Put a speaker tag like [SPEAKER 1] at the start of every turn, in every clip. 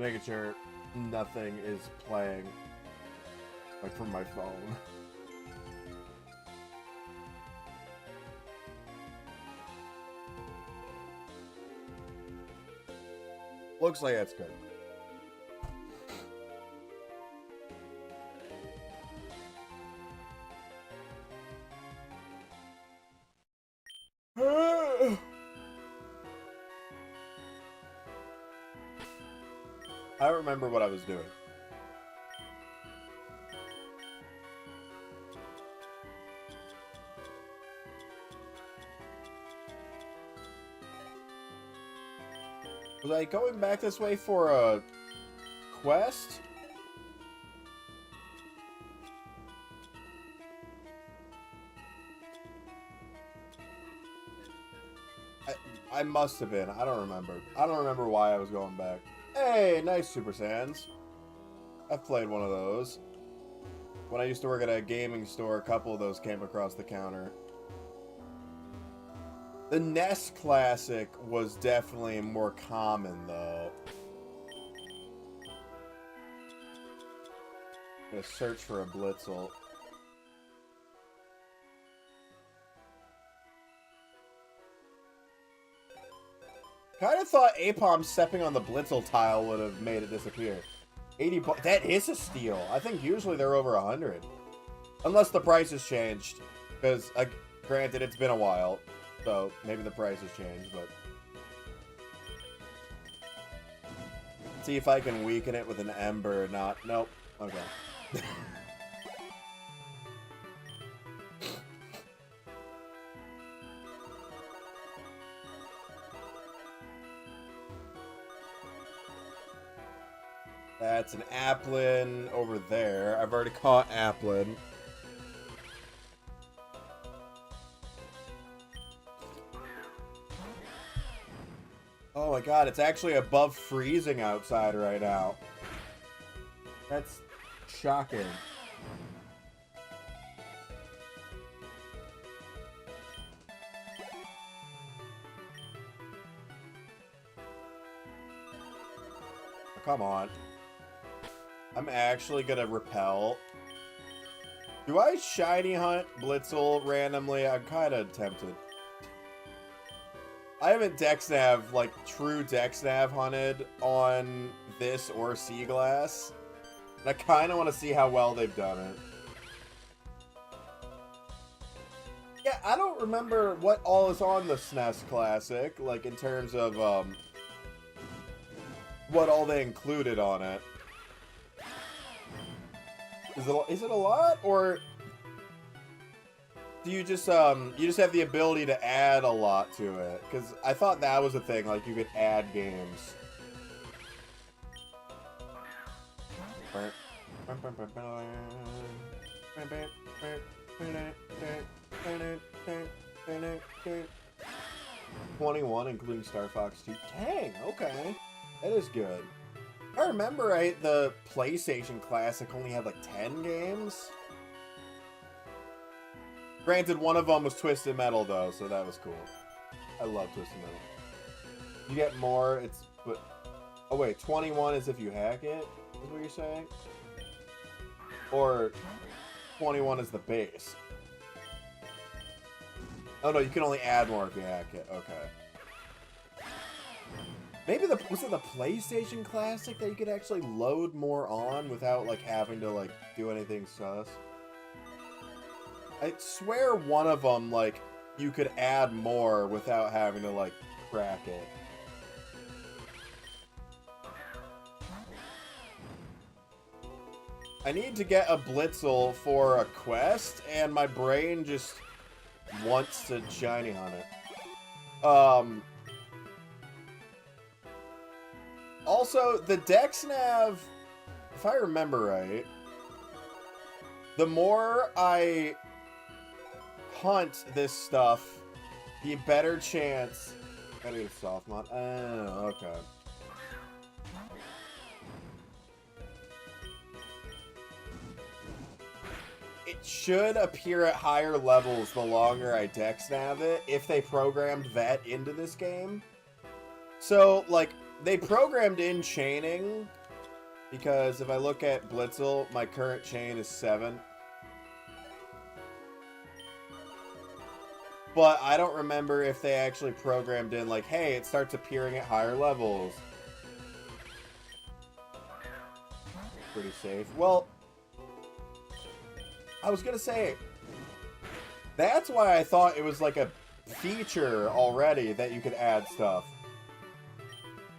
[SPEAKER 1] making sure nothing is playing, like, from my phone. Looks like that's good. I don't remember what I was doing. Was I going back this way for a quest? I must have been. I don't remember. I don't remember why I was going back. Hey, nice Super Saiyans. I've played one of those. When I used to work at a gaming store, a couple of those came across the counter. The NES Classic was definitely more common, though. I'm gonna search for a Blitzel. Kind of thought Apom stepping on the Blitzel tile would have made it disappear. 80 bucks. That is a steal. I think usually they're over 100. Unless the price has changed. Because, granted, it's been a while. So, maybe the price has changed, but... See if I can weaken it with an Ember or not. Nope. Okay. That's an Applin over there. I've already caught Applin. Oh my god, it's actually above freezing outside right now. That's shocking. Oh, come on. I'm actually gonna repel. Do I shiny hunt Blitzel randomly? I'm kind of tempted. I haven't Dexnav, like, true Dexnav hunted on this or Sea Glass. And I kind of want to see how well they've done it. Yeah, I don't remember what all is on the SNES Classic, like, in terms of, what all they included on it. Is it a lot, or do you just have the ability to add a lot to it? Because I thought that was a thing, like you could add games. $21, including Star Fox 2. Dang, okay, that is good. If I remember right, the PlayStation Classic only had like 10 games. Granted, one of them was Twisted Metal though, so that was cool. I love Twisted Metal. You get more, but oh wait, 21 is if you hack it, is what you're saying? Or 21 is the base? Oh no, you can only add more if you hack it, okay. Maybe was it the PlayStation Classic that you could actually load more on without, like, having to, like, do anything sus? I swear one of them, like, you could add more without having to, like, crack it. I need to get a Blitzel for a quest, and my brain just wants to shiny hunt it. Also, the Dexnav, if I remember right, the more I hunt this stuff, the better chance... I need a soft mod. Oh, okay. It should appear at higher levels the longer I Dexnav it, if they programmed that into this game. So, like, they programmed in chaining, because if I look at Blitzel, my current chain is 7. But I don't remember if they actually programmed in, like, hey, it starts appearing at higher levels. Pretty safe. Well, I was gonna say, that's why I thought it was like a feature already that you could add stuff.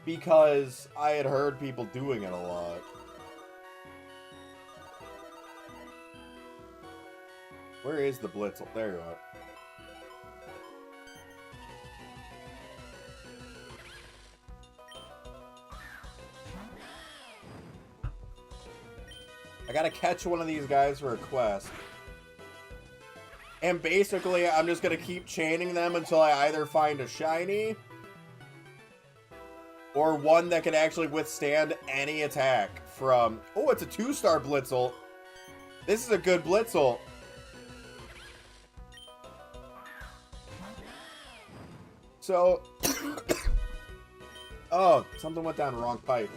[SPEAKER 1] Because I had heard people doing it a lot. Where is the Blitzel? There you are. I gotta catch one of these guys for a quest. And basically, I'm just gonna keep chaining them until I either find a shiny or one that can actually withstand any attack from... Oh, it's a 2-star Blitzel. This is a good Blitzel. So... Oh, something went down the wrong pipe.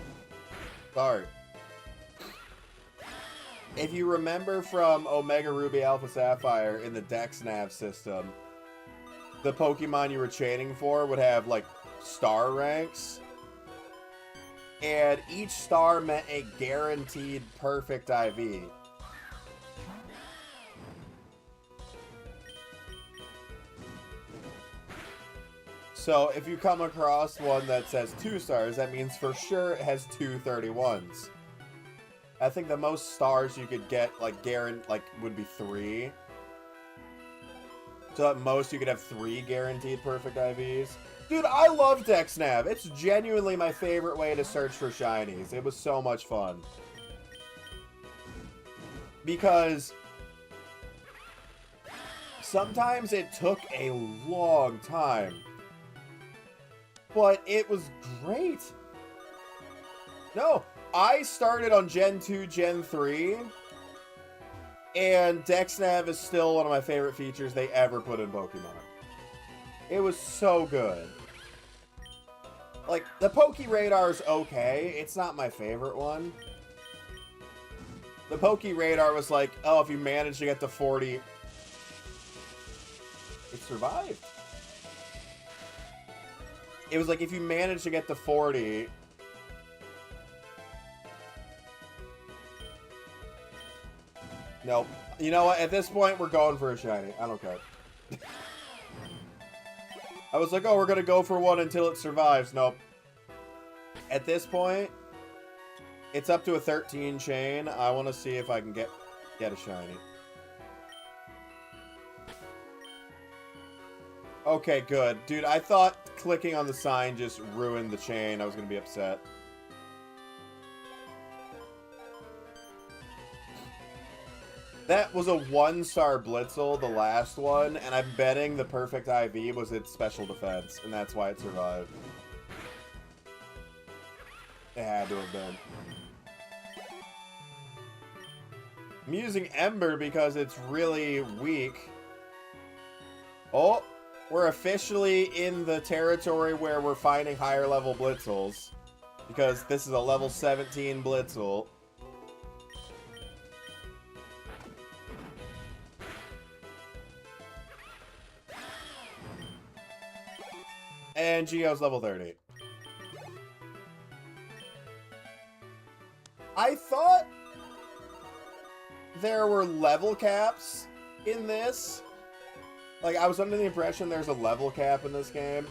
[SPEAKER 1] Sorry. If you remember from Omega Ruby Alpha Sapphire in the Dex Nav system, the Pokemon you were chaining for would have, like, star ranks. And each star meant a guaranteed perfect IV. So if you come across one that says 2 stars, that means for sure it has 2 31s. I think the most stars you could get, like, would be 3. So at most you could have 3 guaranteed perfect IVs. Dude, I love DexNav. It's genuinely my favorite way to search for shinies. It was so much fun. Because sometimes it took a long time. But it was great. No, I started on Gen 2, Gen 3, and DexNav is still one of my favorite features they ever put in Pokemon. It was so good. Like, the Poke-Radar is okay. It's not my favorite one. The Poke-Radar was like, oh, if you manage to get to 40... It survived. It was like, if you manage to get to 40... Nope. You know what? At this point, we're going for a shiny. I don't care. I was like, oh, we're going to go for one until it survives. Nope. At this point, it's up to a 13 chain. I want to see if I can get a shiny. Okay, good. Dude, I thought clicking on the sign just ruined the chain. I was going to be upset. That was a 1-star Blitzel, the last one, and I'm betting the perfect IV was its special defense, and that's why it survived. It had to have been. I'm using Ember because it's really weak. Oh, we're officially in the territory where we're finding higher level Blitzels, because this is a level 17 Blitzel. And Geo's level 30. I thought there were level caps in this. Like, I was under the impression there's a level cap in this game.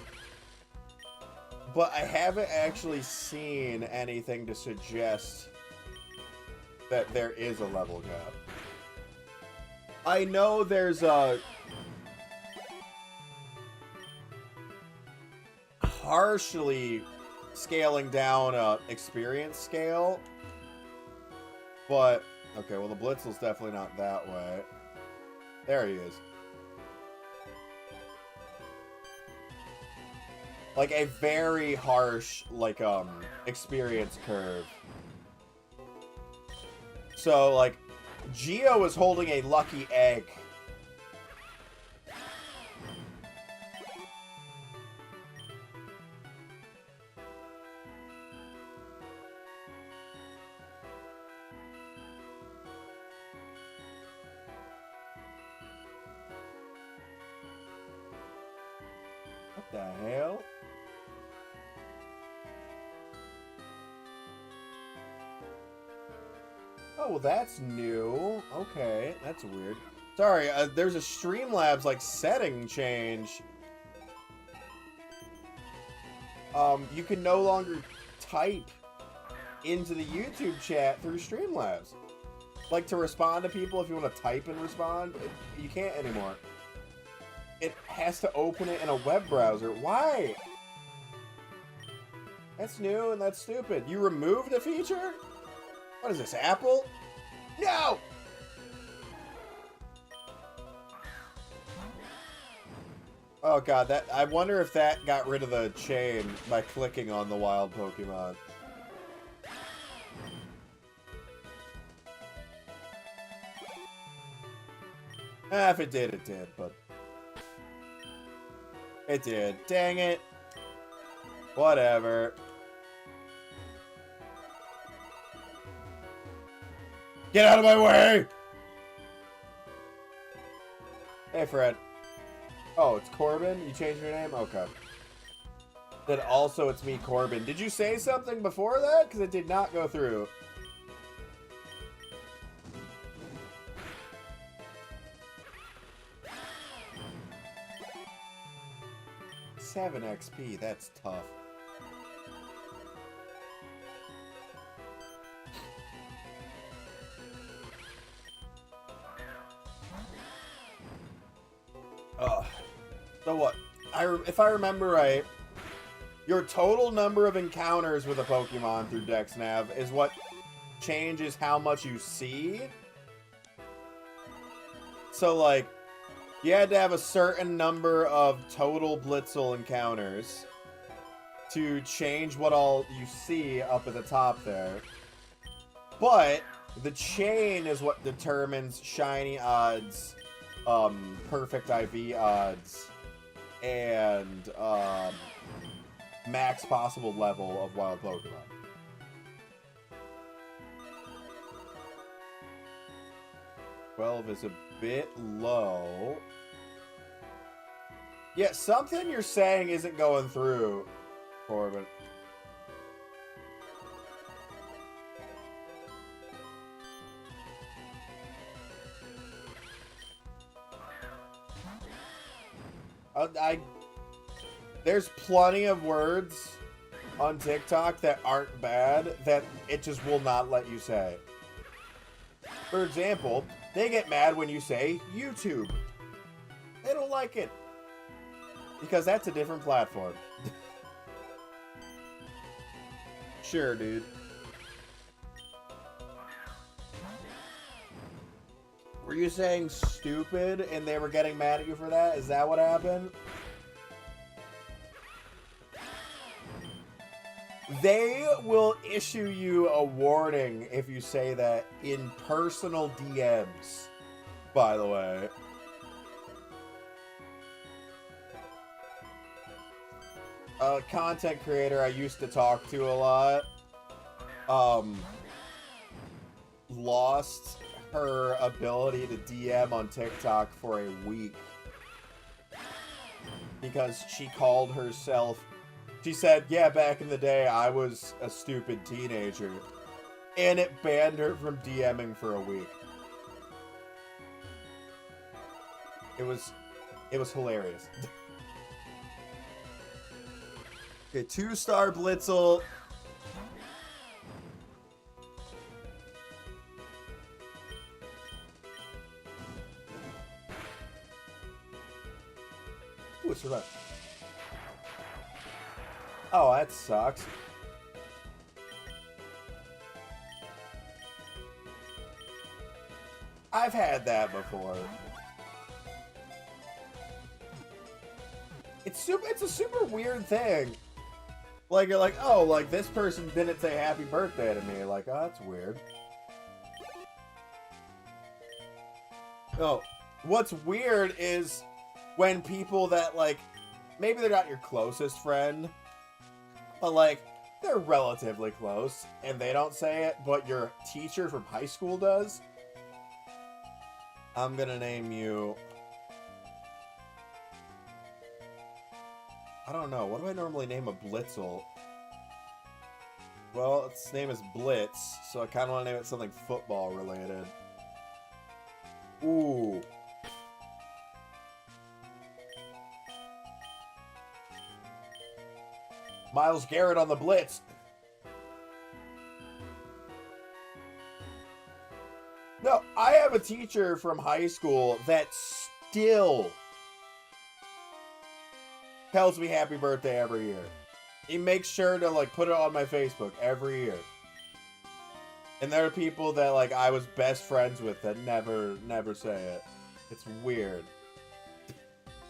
[SPEAKER 1] But I haven't actually seen anything to suggest that there is a level cap. I know there's a... partially scaling down experience scale, but okay, well the Blitzel's definitely not that way. There he is. Like a very harsh experience curve. So like Geo is holding a lucky egg. The hell? Oh, well, that's new. Okay, that's weird. Sorry, there's a Streamlabs, like, setting change. You can no longer type into the YouTube chat through Streamlabs. Like, to respond to people, if you want to type and respond, you can't anymore. It has to open it in a web browser. Why? That's new and that's stupid. You removed a feature? What is this, Apple? No! Oh god, that I wonder if that got rid of the chain by clicking on the wild Pokemon. If it did, it did, but... It did. Dang it. Whatever. Get out of my way! Hey, Fred. Oh, it's Corbin? You changed your name? Okay. Then also it's me, Corbin. Did you say something before that? Because it did not go through. $7 XP, that's tough. So what? If I remember right, your total number of encounters with a Pokemon through DexNav is what changes how much you see. So, like, you had to have a certain number of total Blitzel encounters to change what all you see up at the top there. But the chain is what determines shiny odds, perfect IV odds, and max possible level of wild Pokemon. $12 is a bit low. Yeah, something you're saying isn't going through, Corbin. There's plenty of words on TikTok that aren't bad that it just will not let you say. For example, they get mad when you say YouTube. They don't like it. Because that's a different platform. Sure, dude. Were you saying stupid and they were getting mad at you for that? Is that what happened? They will issue you a warning if you say that in personal DMs, by the way. A content creator I used to talk to a lot, lost her ability to DM on TikTok for a week. Because she called herself... She said, yeah, back in the day, I was a stupid teenager. And it banned her from DMing for a week. It was hilarious. Okay, 2-star Blitzel. Ooh, it survived. Oh, that sucks. I've had that before. It's a super weird thing. Like, you're like, oh, like, this person didn't say happy birthday to me. Like, oh, that's weird. Oh, what's weird is when people that, like, maybe they're not your closest friend, but, like, they're relatively close, and they don't say it, but your teacher from high school does. I'm gonna name you I don't know. What do I normally name a Blitzel? Well, its name is Blitz, so I kind of want to name it something football related. Ooh. Miles Garrett on the Blitz. No, I have a teacher from high school that still tells me happy birthday every year. He makes sure to, like, put it on my Facebook every year. And there are people that, like, I was best friends with that never say it. It's weird.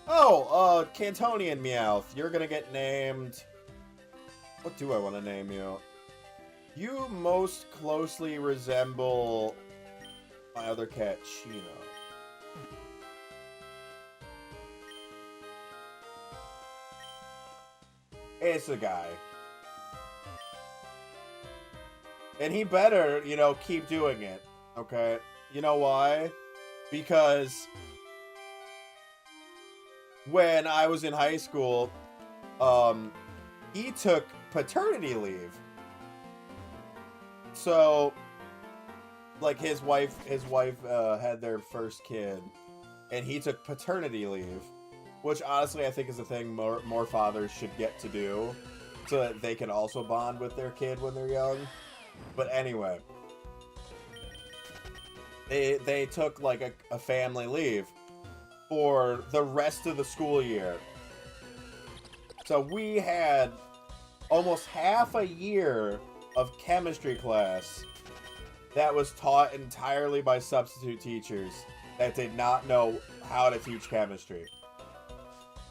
[SPEAKER 1] Oh, Cantonian Meowth. You're gonna get named... What do I want to name you? You most closely resemble my other cat, Chino. It's a guy. And he better, you know, keep doing it. Okay? You know why? Because when I was in high school, he took paternity leave. So, like, his wife had their first kid, and he took paternity leave, which honestly I think is a thing more fathers should get to do, so that they can also bond with their kid when they're young. But anyway, they took like a family leave for the rest of the school year. So we had almost half a year of chemistry class that was taught entirely by substitute teachers that did not know how to teach chemistry.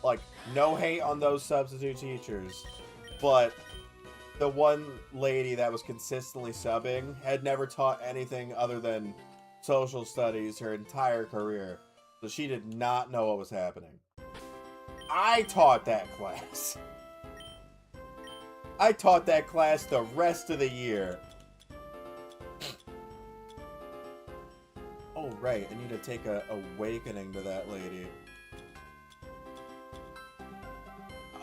[SPEAKER 1] Like, no hate on those substitute teachers, but the one lady that was consistently subbing had never taught anything other than social studies her entire career. So she did not know what was happening. I taught that class. I taught that class the rest of the year. Oh, right. I need to take a awakening to that lady.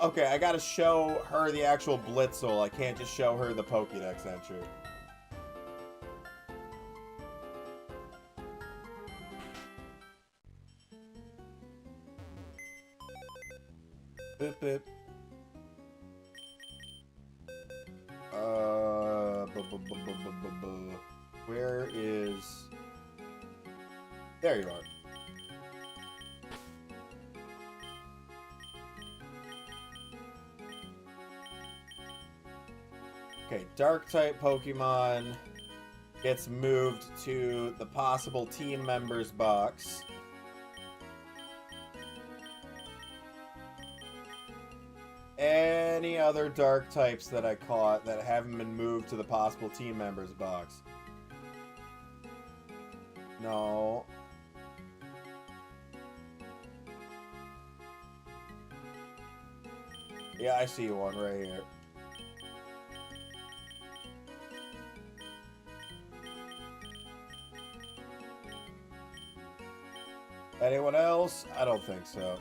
[SPEAKER 1] Okay, I gotta show her the actual Blitzel. I can't just show her the Pokédex entry. Boop, boop. Where is... There you are. Okay, Dark-type Pokemon gets moved to the possible team members box. Any other Dark types that I caught that haven't been moved to the possible team members box? No. Yeah, I see one right here. Anyone else? I don't think so.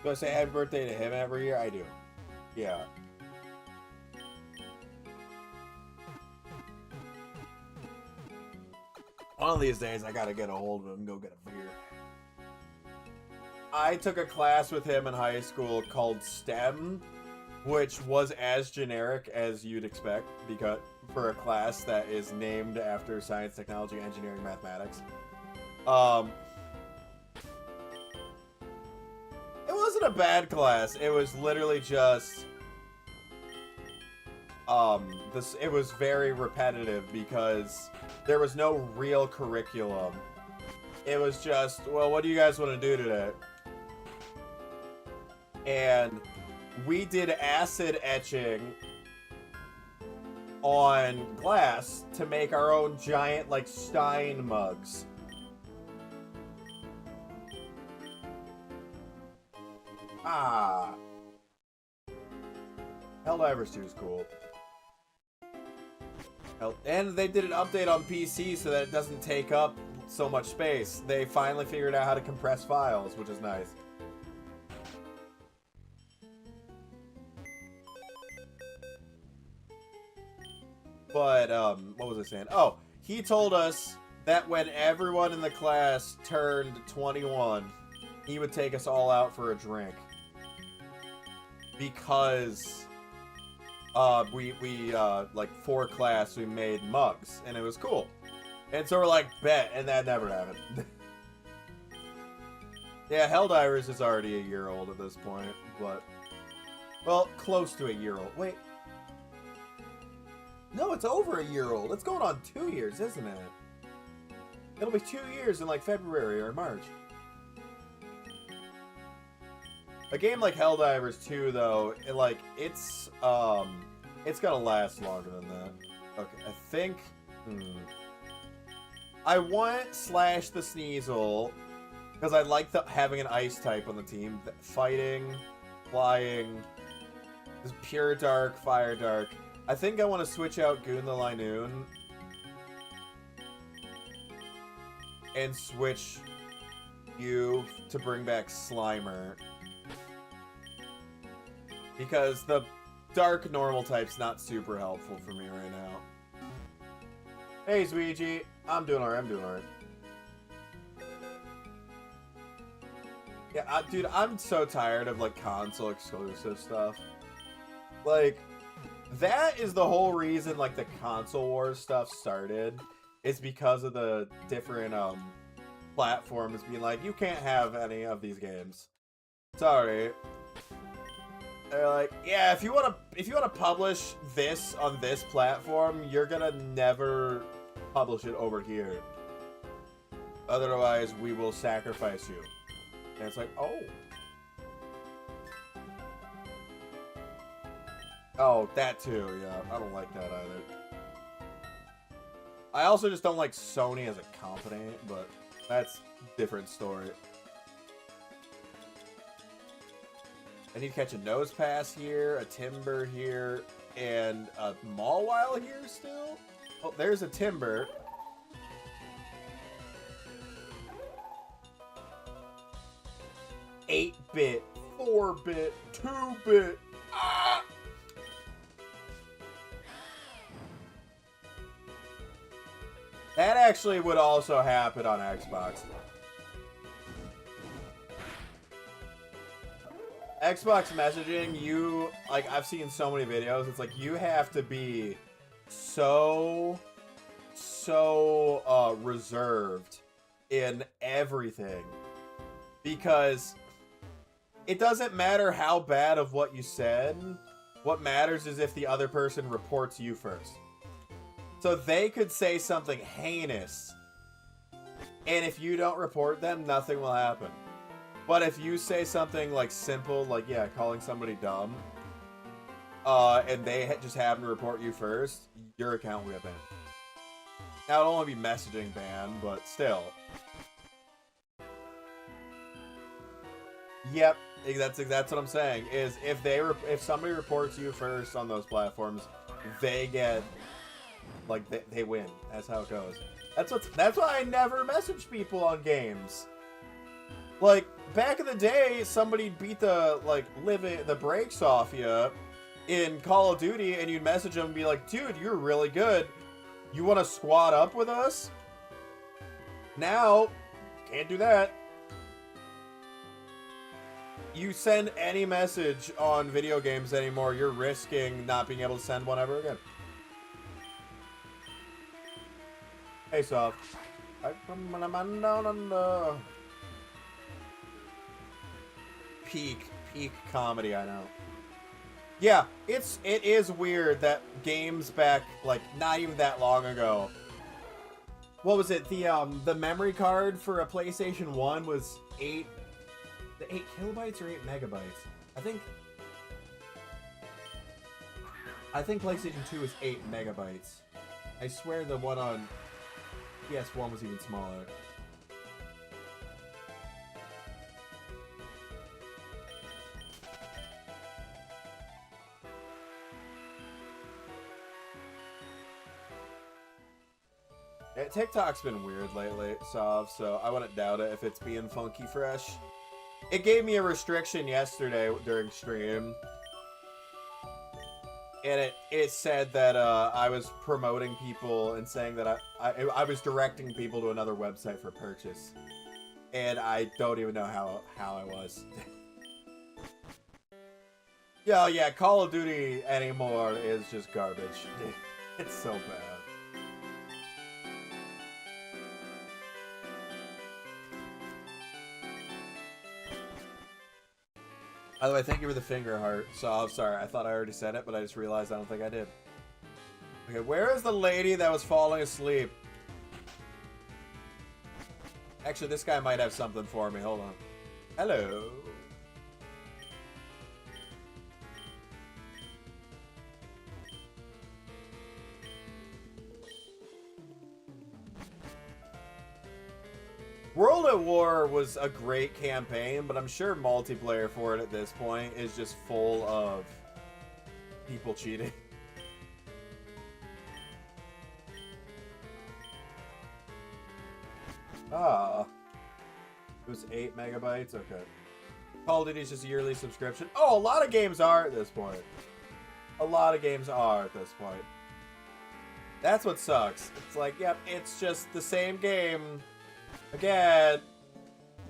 [SPEAKER 1] Do I say happy birthday to him every year? I do. Yeah. One of these days, I gotta get a hold of him and go get a beer. I took a class with him in high school called STEM, which was as generic as you'd expect because for a class that is named after science, technology, engineering, mathematics. It wasn't a bad class. It was literally just it was very repetitive because there was no real curriculum. It was just, well, what do you guys want to do today? And we did acid etching on glass to make our own giant, like, Stein mugs. Ah. Helldivers 2 is cool. And they did an update on PC so that it doesn't take up so much space. They finally figured out how to compress files, which is nice. But, what was I saying? Oh, he told us that when everyone in the class turned 21, he would take us all out for a drink. Because, like, for class, we made mugs, and it was cool. And so we're like, bet, and that never happened. Yeah, Helldivers is already a year old at this point, but... Well, close to a year old. Wait. No, it's over a year old. It's going on 2 years, isn't it? It'll be 2 years in, like, February or March. A game like Helldivers 2, though, it's gonna last longer than that. Okay, I think... I want Slash the Sneasel, because I like having an ice type on the team. Fighting, flying, just pure dark, fire dark. I think I want to switch out Goon the Linoon and switch you to bring back Slimer. Because the dark normal type's not super helpful for me right now. Hey, Zuigi. I'm doing alright. Yeah, dude, I'm so tired of, like, console exclusive stuff. Like, that is the whole reason, like, the console wars stuff started. Is because of the different, platforms being like, you can't have any of these games. Sorry. They're like, yeah, if you wanna publish this on this platform, you're gonna never publish it over here. Otherwise, we will sacrifice you. And it's like, oh. Oh, that too, yeah. I don't like that either. I also just don't like Sony as a company, but that's a different story. I need to catch a Nose Pass here, a Timber here, and a Mawile here still? Oh, there's a Timber. Eight-bit, 4-bit, 2-bit. Ah! That actually would also happen on Xbox. Xbox messaging, I've seen so many videos, it's like, you have to be so reserved in everything. Because it doesn't matter how bad of what you said, what matters is if the other person reports you first. So they could say something heinous, and if you don't report them, nothing will happen. But if you say something, like, simple, like, yeah, calling somebody dumb, and they just happen to report you first, your account will get banned. Now, it'll only be messaging banned, but still. Yep, that's what I'm saying, is if somebody reports you first on those platforms, they get, like, they win. That's how it goes. That's why I never message people on games. Like, back in the day, somebody beat the brakes off you in Call of Duty, and you'd message them and be like, dude, you're really good. You want to squad up with us? Now, can't do that. You send any message on video games anymore, you're risking not being able to send one ever again. Hey, Soft. Peak comedy, I know. Yeah, it is weird that games back, like, not even that long ago. What was it? The memory card for a PlayStation 1 was 8 kilobytes or 8 megabytes? I think PlayStation 2 was 8 megabytes. I swear the one on PS1 was even smaller. Yeah, TikTok's been weird lately, so I wouldn't doubt it if it's being funky fresh. It gave me a restriction yesterday during stream. And it said that I was promoting people and saying that I was directing people to another website for purchase. And I don't even know how I was. Yeah, Call of Duty anymore is just garbage. It's so bad. By the way, thank you for the finger heart. So, I'm sorry, I thought I already said it, but I just realized I don't think I did. Okay, where is the lady that was falling asleep? Actually, this guy might have something for me. Hold on. Hello. World at War was a great campaign, but I'm sure multiplayer for it at this point is just full of people cheating. Ah. It was 8 megabytes? Okay. Call of Duty's just a yearly subscription. Oh, a lot of games are at this point. A lot of games are at this point. That's what sucks. It's like, yep, it's just the same game. Again,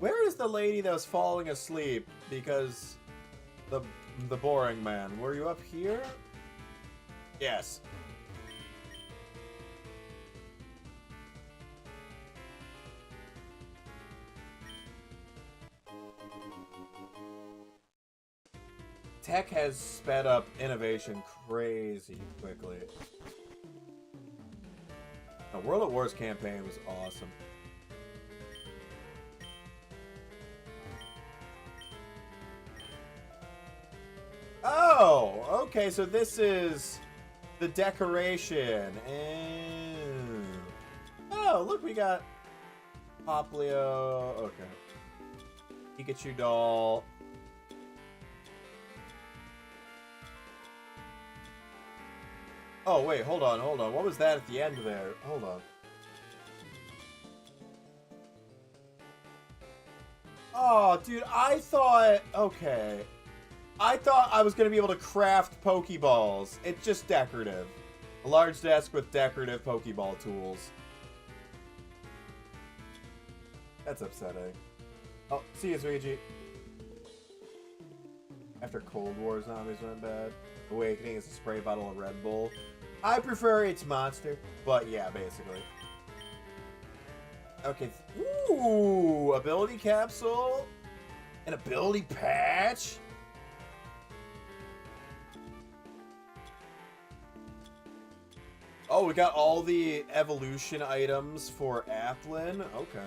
[SPEAKER 1] where is the lady that was falling asleep? Because the boring man. Were you up here? Yes. Tech has sped up innovation crazy quickly. The World at War's campaign was awesome. Oh, okay, so this is the decoration. And oh, look, we got Poplio. Okay. Pikachu doll. Oh, wait, hold on. What was that at the end there? Hold on. Oh, dude, I thought... Okay. I thought I was going to be able to craft Pokeballs. It's just decorative. A large desk with decorative Pokeball tools. That's upsetting. Oh, see you, Luigi. After Cold War zombies went bad. Awakening is a spray bottle of Red Bull. I prefer its monster, but yeah, basically. Okay. Ooh, ability capsule. An ability patch. Oh, we got all the evolution items for Applin. Okay.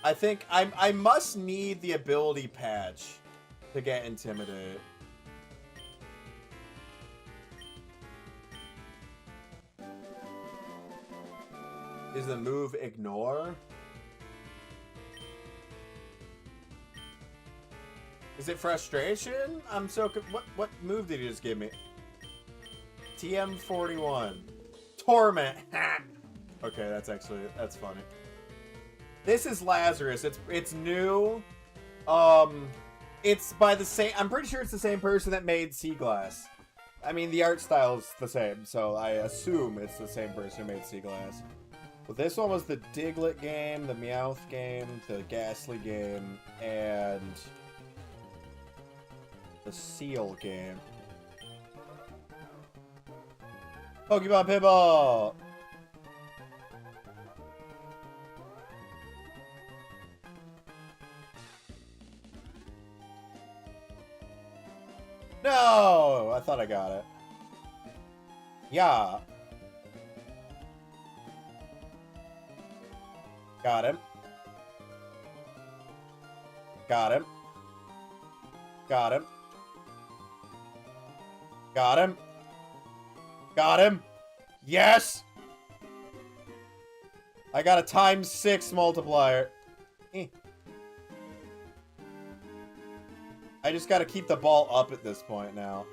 [SPEAKER 1] I think I must need the ability patch to get Intimidate. Is the move Ignore? Is it Frustration? I'm so... What move did he just give me? TM41. Torment. Okay, that's funny. This is Lazarus. It's new. It's by the same... I'm pretty sure it's the same person that made Sea Glass. I mean, the art style's the same, so I assume it's the same person who made Sea Glass. But this one was the Diglett game, the Meowth game, the Ghastly game, and the Seal game. Pokemon Pinball! No! I thought I got it. Yeah. Got him. Got him. Got him. Got him. Got him. Yes! I got a ×6 multiplier. I just gotta keep the ball up at this point now.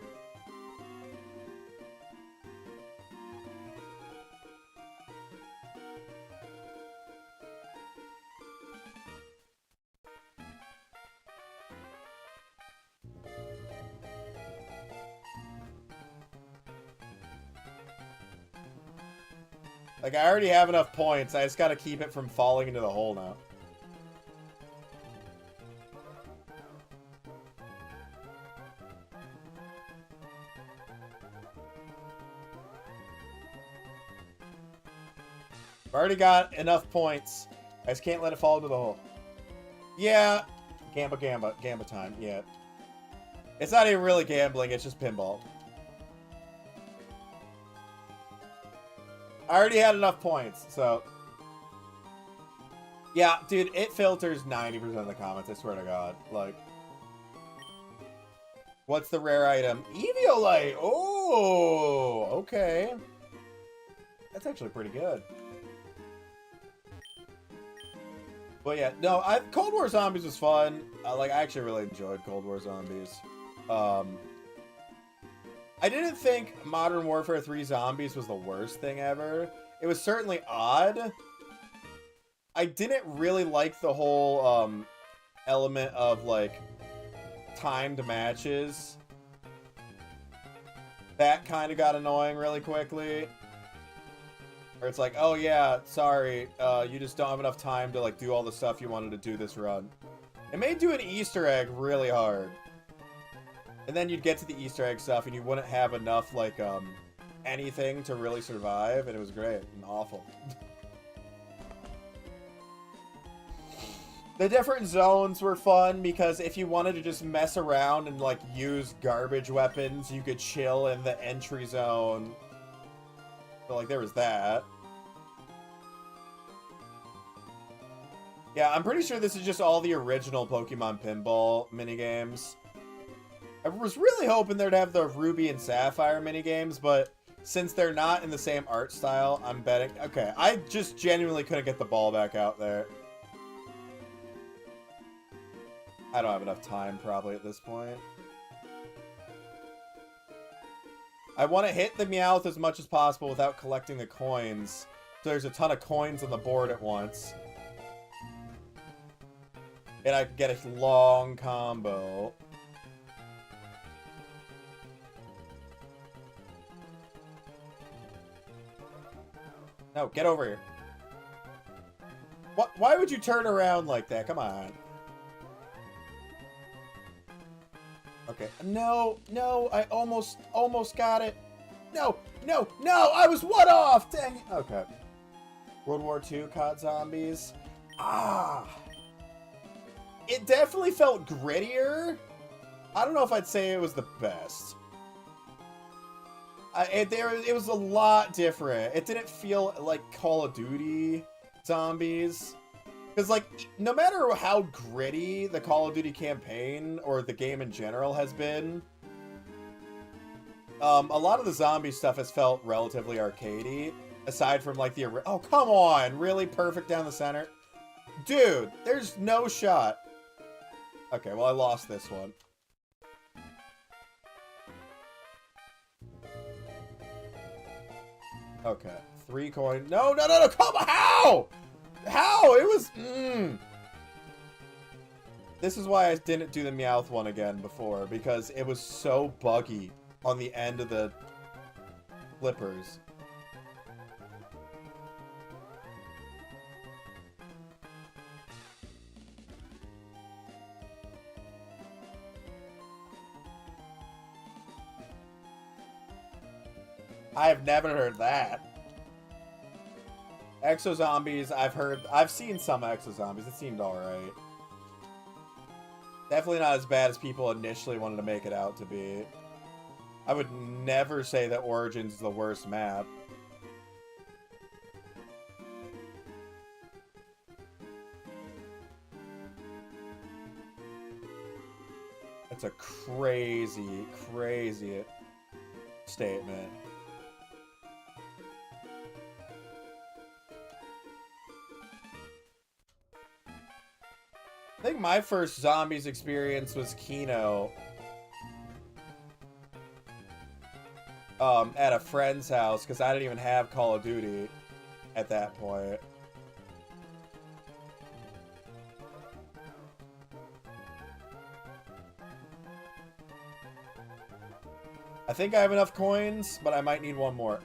[SPEAKER 1] Like, I already have enough points. I just gotta keep it from falling into the hole now. I've already got enough points. I just can't let it fall into the hole. Yeah. Gamba time. Yeah. It's not even really gambling. It's just pinball. I already had enough points, so... Yeah, dude, it filters 90% of the comments, I swear to God. Like... What's the rare item? Eviolite! Oh! Okay. That's actually pretty good. But yeah, no, Cold War Zombies was fun. Like, I actually really enjoyed Cold War Zombies. I didn't think Modern Warfare 3 Zombies was the worst thing ever. It was certainly odd. I didn't really like the whole element of, like, timed matches. That kind of got annoying really quickly. Where it's like, oh yeah, sorry, you just don't have enough time to, like, do all the stuff you wanted to do this run. It made doing Easter egg really hard. And then you'd get to the Easter egg stuff and you wouldn't have enough, like, anything to really survive, and it was great and awful. The different zones were fun because if you wanted to just mess around and, like, use garbage weapons, you could chill in the entry zone. So, like, there was that. Yeah, I'm pretty sure this is just all the original Pokemon Pinball minigames. I was really hoping they'd have the Ruby and Sapphire minigames, but since they're not in the same art style, I'm betting... Okay, I just genuinely couldn't get the ball back out there. I don't have enough time, probably, at this point. I want to hit the Meowth as much as possible without collecting the coins. So there's a ton of coins on the board at once. And I can get a long combo. No, get over here. What? Why would you turn around like that? Come on. Okay. No, no, I almost got it. No, no, no, I was one off. Dang it. Okay. World War II COD Zombies. Ah. It definitely felt grittier. I don't know if I'd say it was the best. It was a lot different. It didn't feel like Call of Duty Zombies. Because, like, no matter how gritty the Call of Duty campaign or the game in general has been, a lot of the zombie stuff has felt relatively arcadey. Aside from, like, the... Oh, come on! Really perfect down the center? Dude, there's no shot. Okay, well, I lost this one. Okay, 3 coins. No, no, no, no, come on! How? How? It was... This is why I didn't do the Meowth one again before, because it was so buggy on the end of the flippers. I have never heard that. Exo Zombies, I've seen some Exo Zombies. It seemed alright. Definitely not as bad as people initially wanted to make it out to be. I would never say that Origins is the worst map. That's a crazy, crazy statement. I think my first zombies experience was Kino. At a friend's house, because I didn't even have Call of Duty at that point. I think I have enough coins, but I might need one more.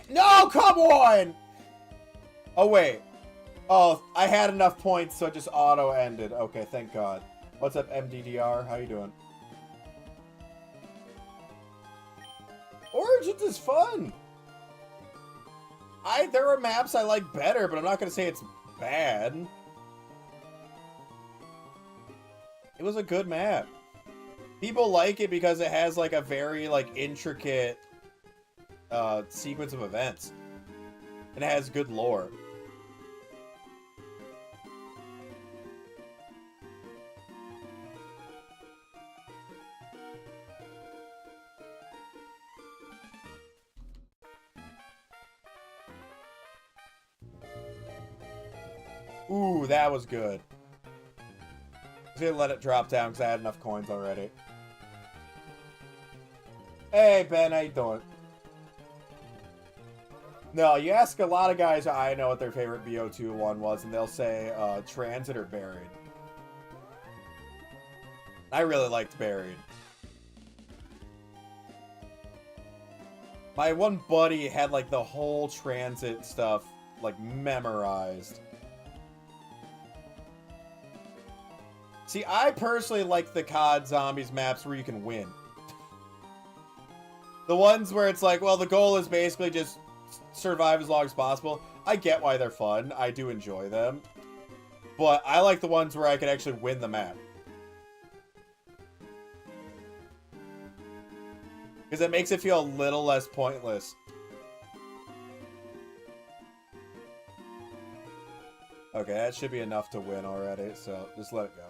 [SPEAKER 1] No, come on! Oh, wait. Oh, I had enough points, so it just auto-ended. Okay, thank God. What's up, MDDR? How you doing? Origins is fun. There are maps I like better, but I'm not going to say it's bad. It was a good map. People like it because it has, like, a very, like, intricate sequence of events. And it has good lore. Ooh, that was good. I was gonna let it drop down because I had enough coins already. Hey, Ben, how you doing? No, you ask a lot of guys I know what their favorite BO2 one was, and they'll say Transit or Buried. I really liked Buried. My one buddy had, like, the whole Transit stuff, like, memorized. See, I personally like the COD Zombies maps where you can win. The ones where it's like, well, the goal is basically just survive as long as possible. I get why they're fun. I do enjoy them. But I like the ones where I can actually win the map. Because it makes it feel a little less pointless. Okay, that should be enough to win already, so just let it go.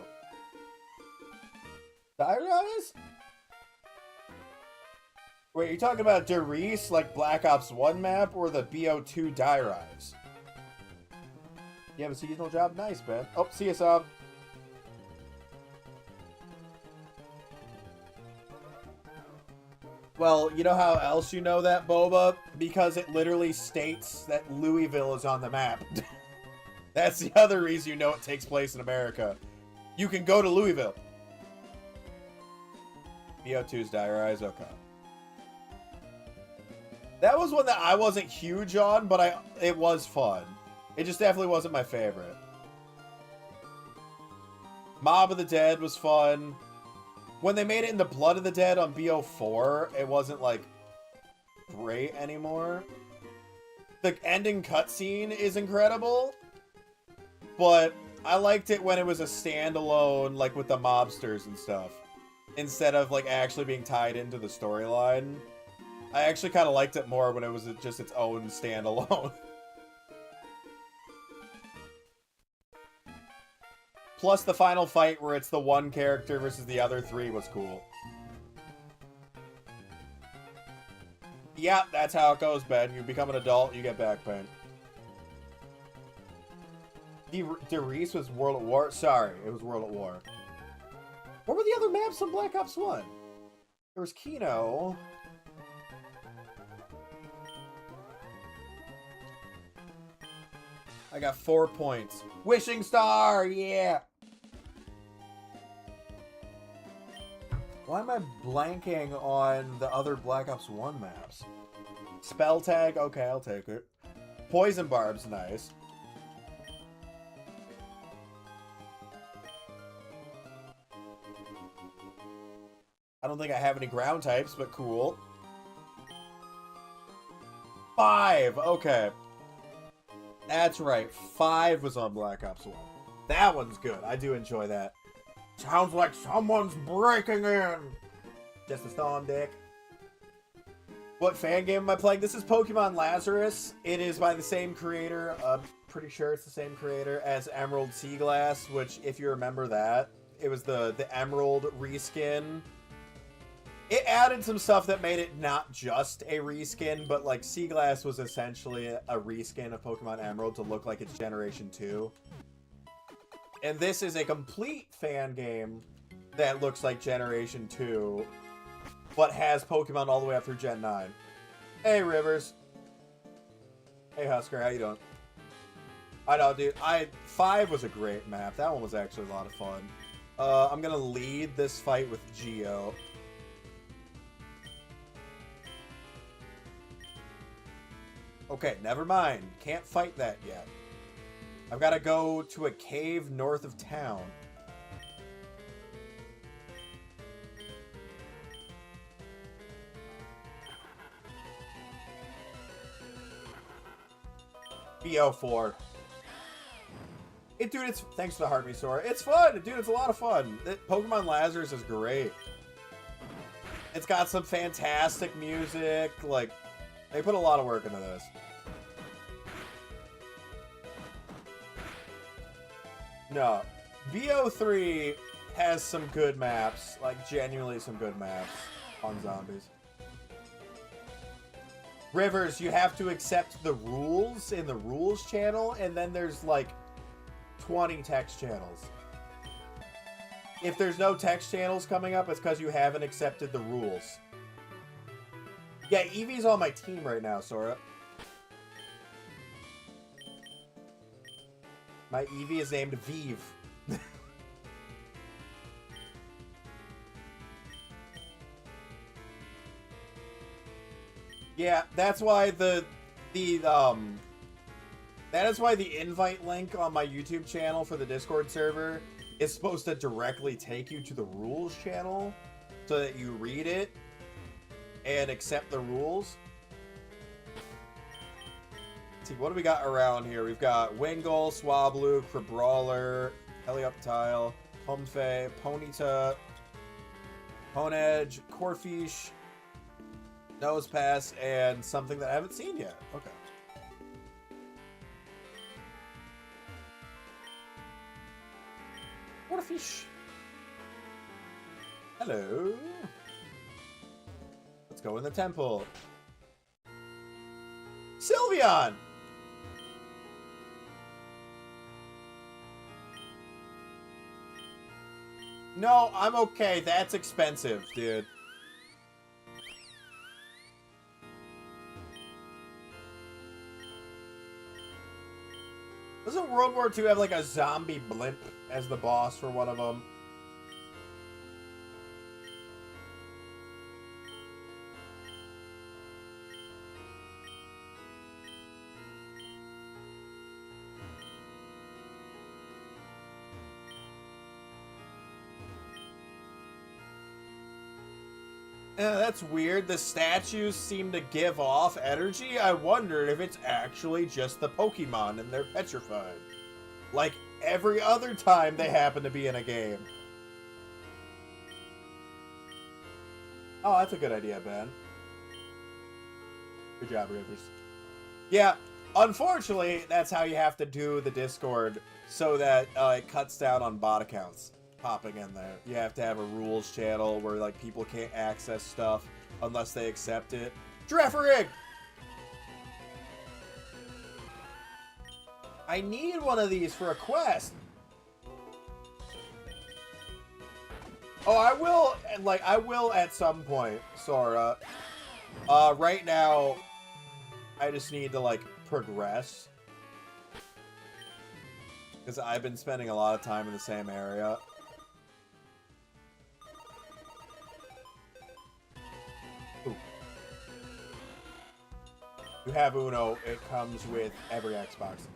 [SPEAKER 1] LAZARUS? Wait, you're talking about Derice, like Black Ops 1 map, or the BO2 LAZARUS? You have a seasonal job? Nice, Ben. Oh, see you, Sob. Well, you know how else you know that, Boba? Because it literally states that Louisville is on the map. That's the other reason you know it takes place in America. You can go to Louisville. BO2's LAZARUS, okay. That was one that I wasn't huge on, but it was fun. It just definitely wasn't my favorite. Mob of the Dead was fun. When they made it into Blood of the Dead on BO4, it wasn't, like, great anymore. The ending cutscene is incredible, but I liked it when it was a standalone, like, with the mobsters and stuff, instead of, like, actually being tied into the storyline. I actually kind of liked it more when it was just its own standalone. Plus the final fight where it's the one character versus the other three was cool. Yeah, that's how it goes, Ben. You become an adult, you get back pain. Derice was World at War? Sorry, it was World at War. What were the other maps on Black Ops 1? There was Kino. I got 4 points. Wishing Star, yeah! Why am I blanking on the other Black Ops 1 maps? Spell Tag, okay, I'll take it. Poison Barb's nice. I don't think I have any ground types, but cool. 5, okay. That's right, 5 was on Black Ops 1. That one's good. I do enjoy that. Sounds like someone's breaking in. Just a storm, dick. What fan game am I playing? This is Pokemon LAZARUS. It is by the same creator. I'm pretty sure it's the same creator as Emerald Sea Glass, which, if you remember that, it was the Emerald reskin. It added some stuff that made it not just a reskin, but like Sea Glass was essentially a reskin of Pokemon Emerald to look like it's Generation 2. And this is a complete fan game that looks like Generation 2, but has Pokemon all the way up through Gen 9. Hey, Rivers. Hey, Husker, how you doing? I know, dude. 5 was a great map. That one was actually a lot of fun. I'm gonna lead this fight with Geo. Okay, never mind. Can't fight that yet. I've got to go to a cave north of town. BO4. Dude, it's... Thanks for the heart, Sora. It's fun! Dude, it's a lot of fun. Pokemon Lazarus is great. It's got some fantastic music. Like, they put a lot of work into this. No. BO3 has some good maps. Like, genuinely some good maps on zombies. Rivers, you have to accept the rules in the rules channel, and then there's, like, 20 text channels. If there's no text channels coming up, it's because you haven't accepted the rules. Yeah, Eevee's on my team right now, Sora. My Eevee is named Vive. Yeah, that's why that is why the invite link on my YouTube channel for the Discord server is supposed to directly take you to the rules channel so that you read it and accept the rules. Let's see, what do we got around here? We've got Wingull, Swablu, Crabrawler, Helioptile, Comfey, Ponyta, Honedge, Corphish, Nosepass, and something that I haven't seen yet. Okay. Corphish. Hello. Let's go in the temple. Sylveon! No, I'm okay. That's expensive, dude. Doesn't World War II have like a zombie blimp as the boss for one of them? That's weird. The statues seem to give off energy. I wondered if it's actually just the Pokemon and they're petrified. Like every other time they happen to be in a game. Oh, that's a good idea, Ben. Good job, Rivers. Yeah, unfortunately, that's how you have to do the Discord so that it cuts down on bot accounts popping in there. You have to have a rules channel where like people can't access stuff unless they accept it. Drefferig! I need one of these for a quest. Oh, I will at some point, Sora. Right now, I just need to like progress. Because I've been spending a lot of time in the same area. You have Uno, it comes with every Xbox.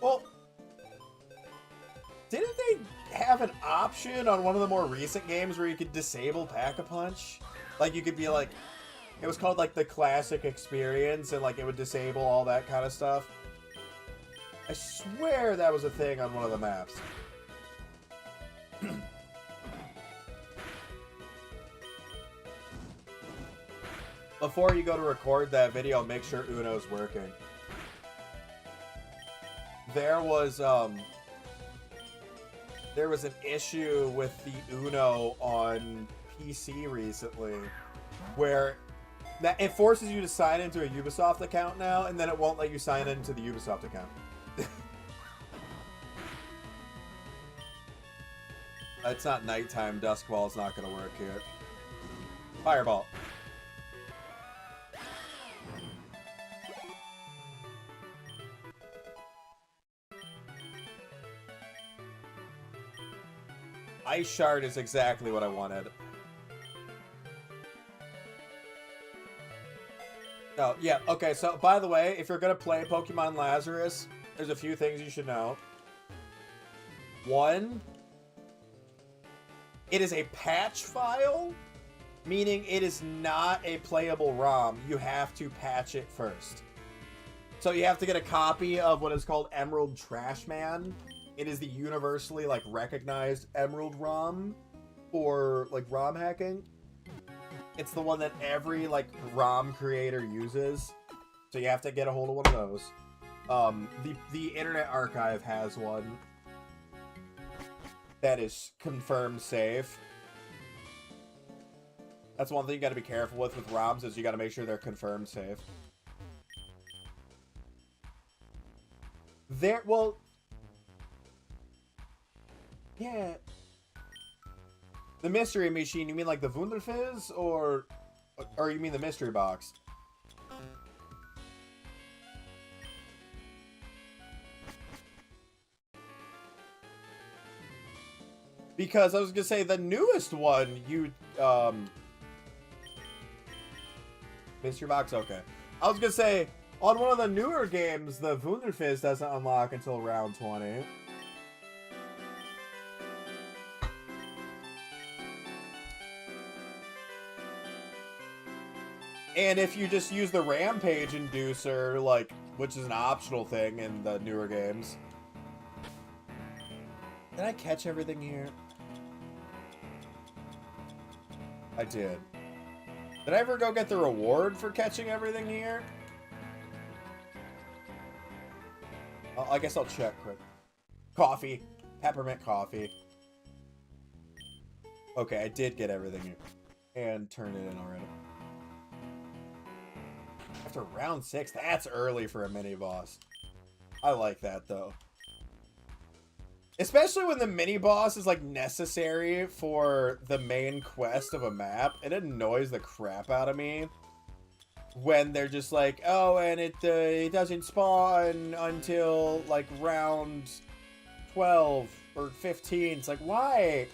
[SPEAKER 1] Well, didn't they have an option on one of the more recent games where you could disable Pack-a-Punch? Like, you could be like, it was called like the classic experience, and like it would disable all that kind of stuff. I swear that was a thing on one of the maps. Before you go to record that video, make sure Uno's working. There was an issue with the Uno on PC recently where That it forces you to sign into a Ubisoft account now, and then it won't let you sign into the Ubisoft account. It's not nighttime. Duskball's not going to work here. Fireball. Ice Shard is exactly what I wanted. Oh, yeah, okay, so, by the way, if you're gonna play Pokemon Lazarus, there's a few things you should know. One, it is a patch file, meaning it is not a playable ROM. You have to patch it first. So you have to get a copy of what is called Emerald Trashman. It is the universally, like, recognized Emerald ROM for, like, ROM hacking. It's the one that every, like, ROM creator uses. So you have to get a hold of one of those. The Internet Archive has one that is confirmed safe. That's one thing you gotta be careful with ROMs, is you gotta make sure they're confirmed safe. Well... Yeah. The mystery machine, you mean like the Wunderfizz, or you mean the mystery box? Because I was gonna say the newest one, mystery box, okay. I was gonna say on one of the newer games, the Wunderfizz doesn't unlock until round 20. And if you just use the Rampage Inducer, like, which is an optional thing in the newer games. Did I catch everything here? I did. Did I ever go get the reward for catching everything here? I guess I'll check quick. Coffee. Peppermint coffee. Okay, I did get everything here. And turn it in already. After round 6, that's early for a mini-boss. I like that, though. Especially when the mini-boss is, like, necessary for the main quest of a map. It annoys the crap out of me when they're just like, oh, and it doesn't spawn until, like, round 12 or 15. It's like, why?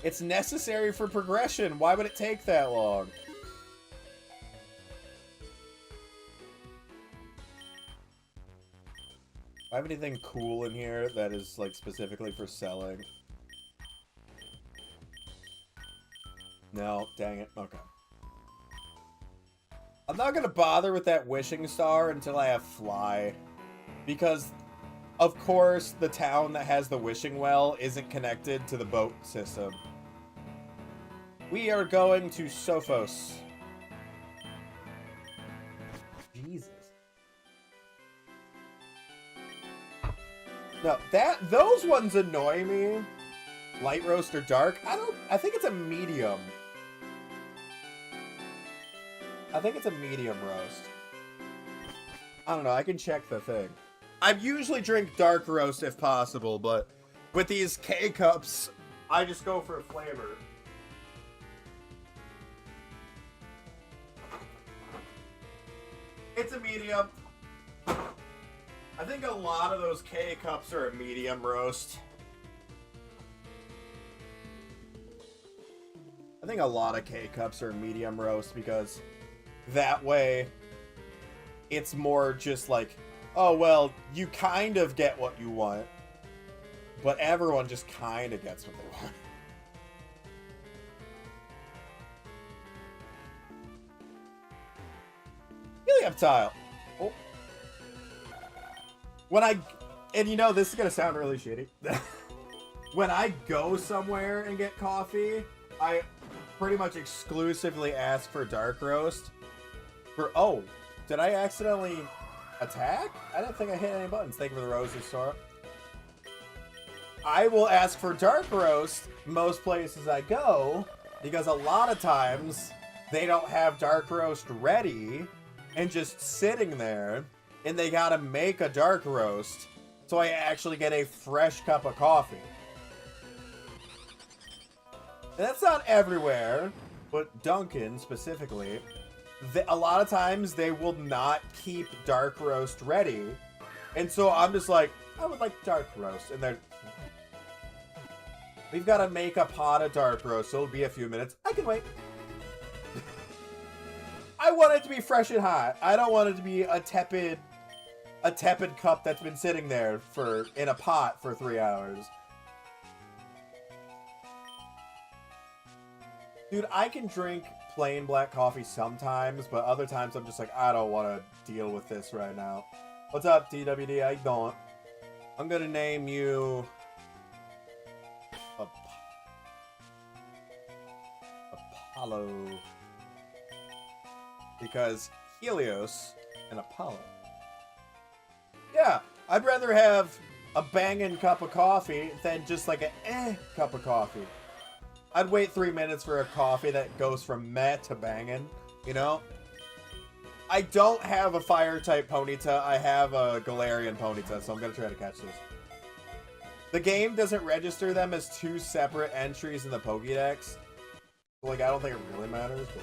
[SPEAKER 1] It's necessary for progression. Why would it take that long? Do I have anything cool in here that is, like, specifically for selling? No, dang it. Okay. I'm not gonna bother with that wishing star until I have Fly. Because, of course, the town that has the wishing well isn't connected to the boat system. We are going to Sophos. Jesus. No, those ones annoy me. Light roast or dark? I think it's a medium. I think it's a medium roast. I don't know, I can check the thing. I usually drink dark roast if possible, but with these K-cups, I just go for a flavor. It's a medium. I think a lot of those K-cups are a medium roast. I think a lot of K-cups are medium roast because that way it's more just like, oh, well, you kind of get what you want, but everyone just kind of gets what they want. Helium tile. Oh. And you know, this is going to sound really shitty. When I go somewhere and get coffee, I pretty much exclusively ask for dark roast. Oh, did I accidentally attack? I didn't think I hit any buttons. Thank you for the roses, Sora. I will ask for dark roast most places I go Because a lot of times they don't have dark roast ready and just sitting there, and they gotta make a dark roast so I actually get a fresh cup of coffee. And that's not everywhere, but Dunkin' specifically, a lot of times they will not keep dark roast ready. And so I'm just like, I would like dark roast. And they're, we've got to make a pot of dark roast, so it'll be a few minutes. I can wait. I want it to be fresh and hot. I don't want it to be a tepid cup that's been sitting there in a pot for 3 hours. Dude, I can drink plain black coffee sometimes, but other times I'm just like, I don't want to deal with this right now. What's up, TWD? How you doing? I'm gonna name you Apollo, because Helios and Apollo. Yeah, I'd rather have a banging cup of coffee than just like a cup of coffee. I'd wait 3 minutes for a coffee that goes from meh to banging, you know? I don't have a fire-type Ponyta. I have a Galarian Ponyta, so I'm going to try to catch this. The game doesn't register them as two separate entries in the Pokédex. Like, I don't think it really matters, but...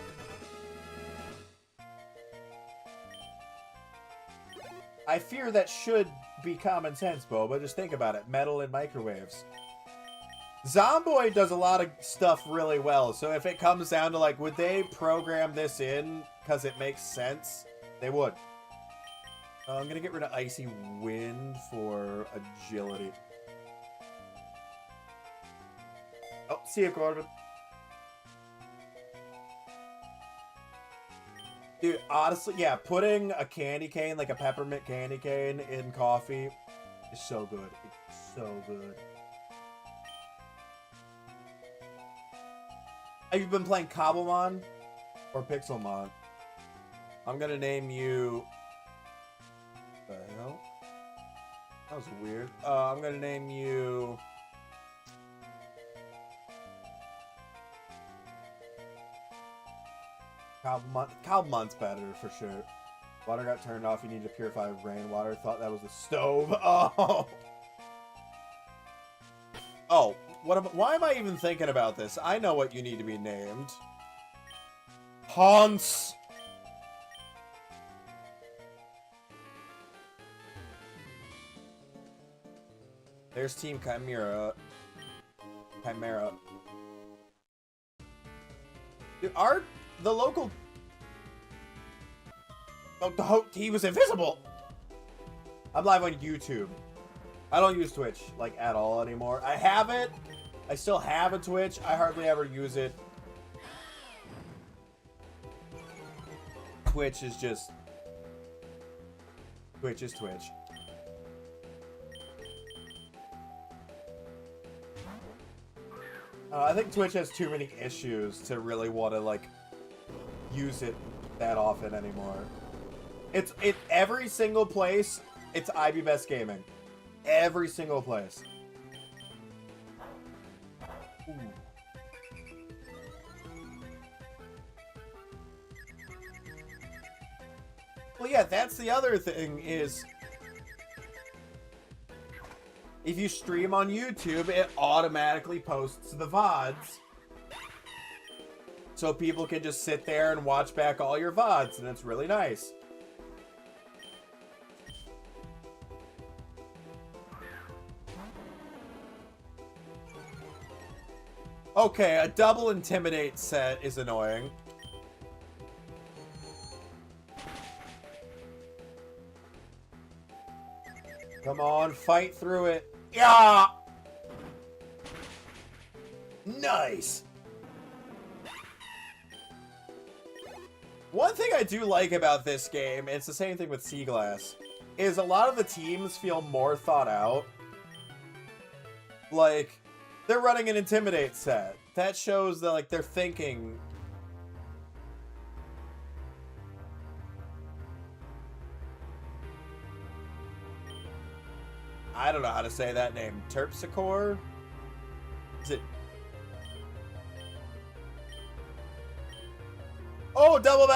[SPEAKER 1] I fear that should be common sense, Boba. Just think about it. Metal and microwaves. Zomboid does a lot of stuff really well, so if it comes down to, like, would they program this in because it makes sense? They would. I'm gonna get rid of Icy Wind for agility. Oh, see you, Corbin. Dude, honestly, yeah, putting a candy cane, like a peppermint candy cane, in coffee is so good. It's so good. Have you been playing Cobblemon or Pixelmon? I'm gonna name you... What the hell? That was weird. I'm gonna name you... Cobblemon's better for sure. Water got turned off. You need to purify rainwater. Thought that was the stove. Oh! Oh. Why am I even thinking about this? I know what you need to be named. Hans! There's Team Chimera. Dude, the local... Oh, he was invisible! I'm live on YouTube. I don't use Twitch, like, at all anymore. I have it. I still have a Twitch. I hardly ever use it. Twitch is just... Twitch is Twitch. I think Twitch has too many issues to really want to, like, use it that often anymore. It's every single place, it's IB Best Gaming. Every single place. Ooh. Well, yeah, that's the other thing is... If you stream on YouTube, it automatically posts the VODs. So people can just sit there and watch back all your VODs, and it's really nice. Okay, a double intimidate set is annoying. Come on, fight through it. Yeah! Nice! One thing I do like about this game, it's the same thing with Sea Glass, is a lot of the teams feel more thought out. Like, they're running an Intimidate set. That shows that, like, they're thinking. I don't know how to say that name. Terpsichore? Is it?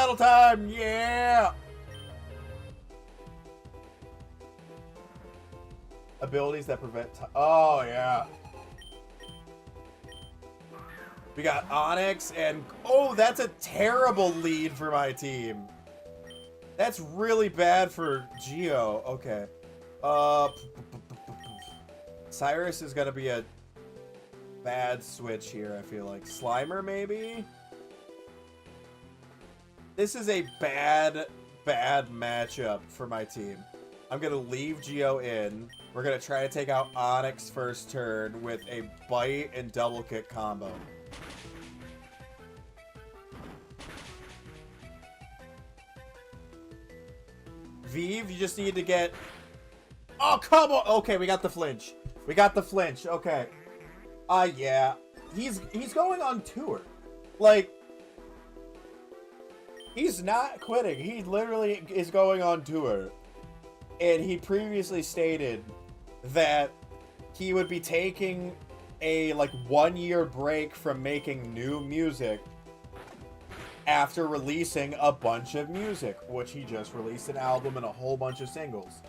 [SPEAKER 1] battle time! Yeah! Abilities that prevent... Oh, yeah. We got Onyx and... Oh, that's a terrible lead for my team. That's really bad for Geo. Okay. Cyrus is going to be a bad switch here, I feel like. Slimer, maybe? This is a bad matchup for my team. I'm going to leave Geo in. We're going to try to take out Onyx first turn with a bite and double kick combo. Vive, you just need to get... Oh, come on! Okay, we got the flinch. We got the flinch. Okay. Yeah. He's going on tour. Like, he's not quitting. He literally is going on tour. And he previously stated that he would be taking a, like, 1-year break from making new music after releasing a bunch of music, which he just released an album and a whole bunch of singles.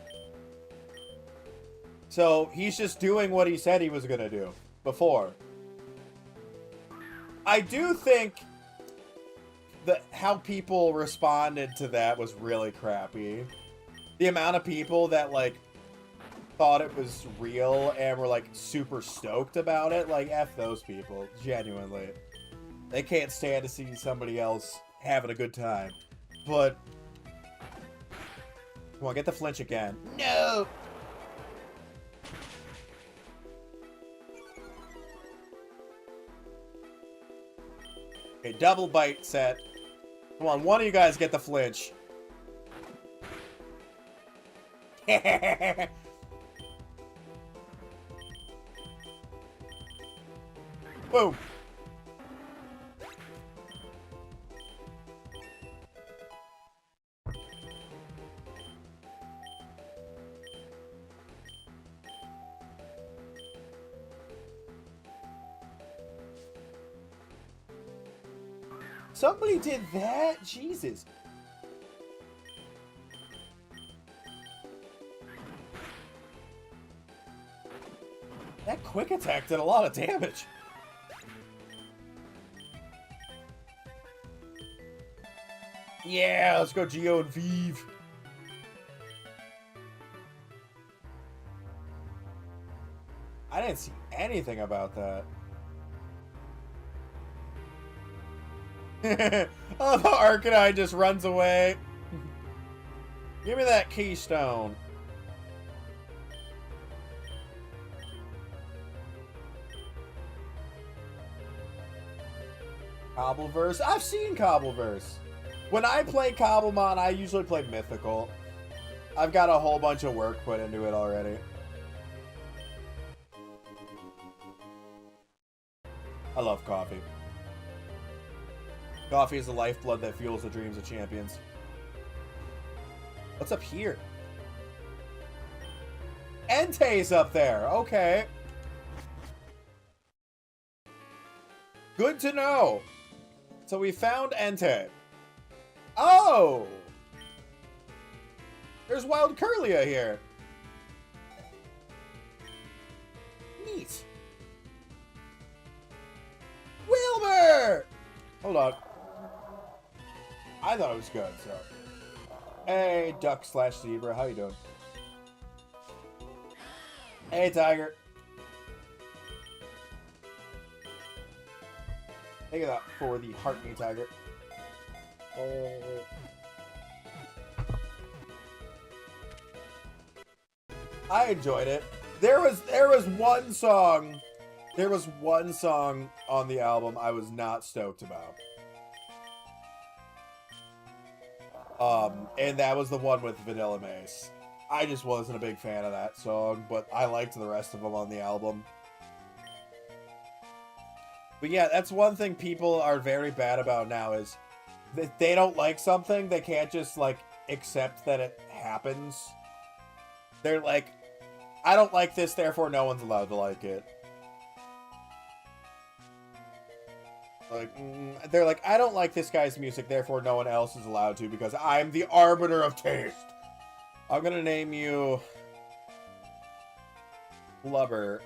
[SPEAKER 1] So he's just doing what he said he was going to do before. I do think that how people responded to that was really crappy. The amount of people that, like, thought it was real and were, like, super stoked about it, like, F those people, genuinely. They can't stand to see somebody else having a good time. But, come on, get the flinch again. No! Okay, double bite set. Come on, one of you guys get the flinch. Boom. Somebody did that? Jesus. That quick attack did a lot of damage. Yeah, let's go Geo and Vive. I didn't see anything about that. Oh, the Arcanine just runs away. Give me that keystone. Cobbleverse? I've seen Cobbleverse. When I play Cobblemon, I usually play Mythical. I've got a whole bunch of work put into it already. I love coffee. Coffee is the lifeblood that fuels the dreams of champions. What's up here? Entei's up there. Okay. Good to know. So we found Entei. Oh! There's Wild Curlia here. Neat. Wilbur! Hold on. I thought it was good, so. Hey, duck/zebra. How you doing? Hey, tiger. Think of that for the heart me tiger. Oh. I enjoyed it. There was one song. There was one song on the album I was not stoked about. And that was the one with Vanilla Mace. I just wasn't a big fan of that song, but I liked the rest of them on the album. But yeah, that's one thing people are very bad about now is that they don't like something, they can't just, like, accept that it happens. They're like, I don't like this, therefore no one's allowed to like it. Like, they're like, I don't like this guy's music, therefore no one else is allowed to because I'm the arbiter of taste. I'm gonna name you Blubber.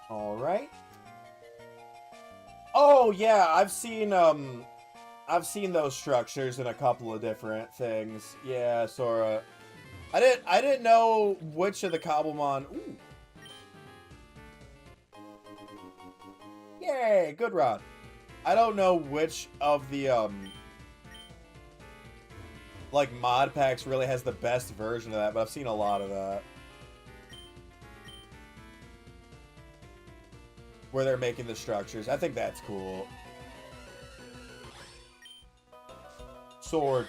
[SPEAKER 1] All right. Oh yeah, I've seen those structures in a couple of different things. Yeah, Sora. I didn't know which of the Cobblemon. Ooh. Yay, good rod. I don't know which of the like mod packs really has the best version of that, but I've seen a lot of that. Where they're making the structures. I think that's cool. Sword.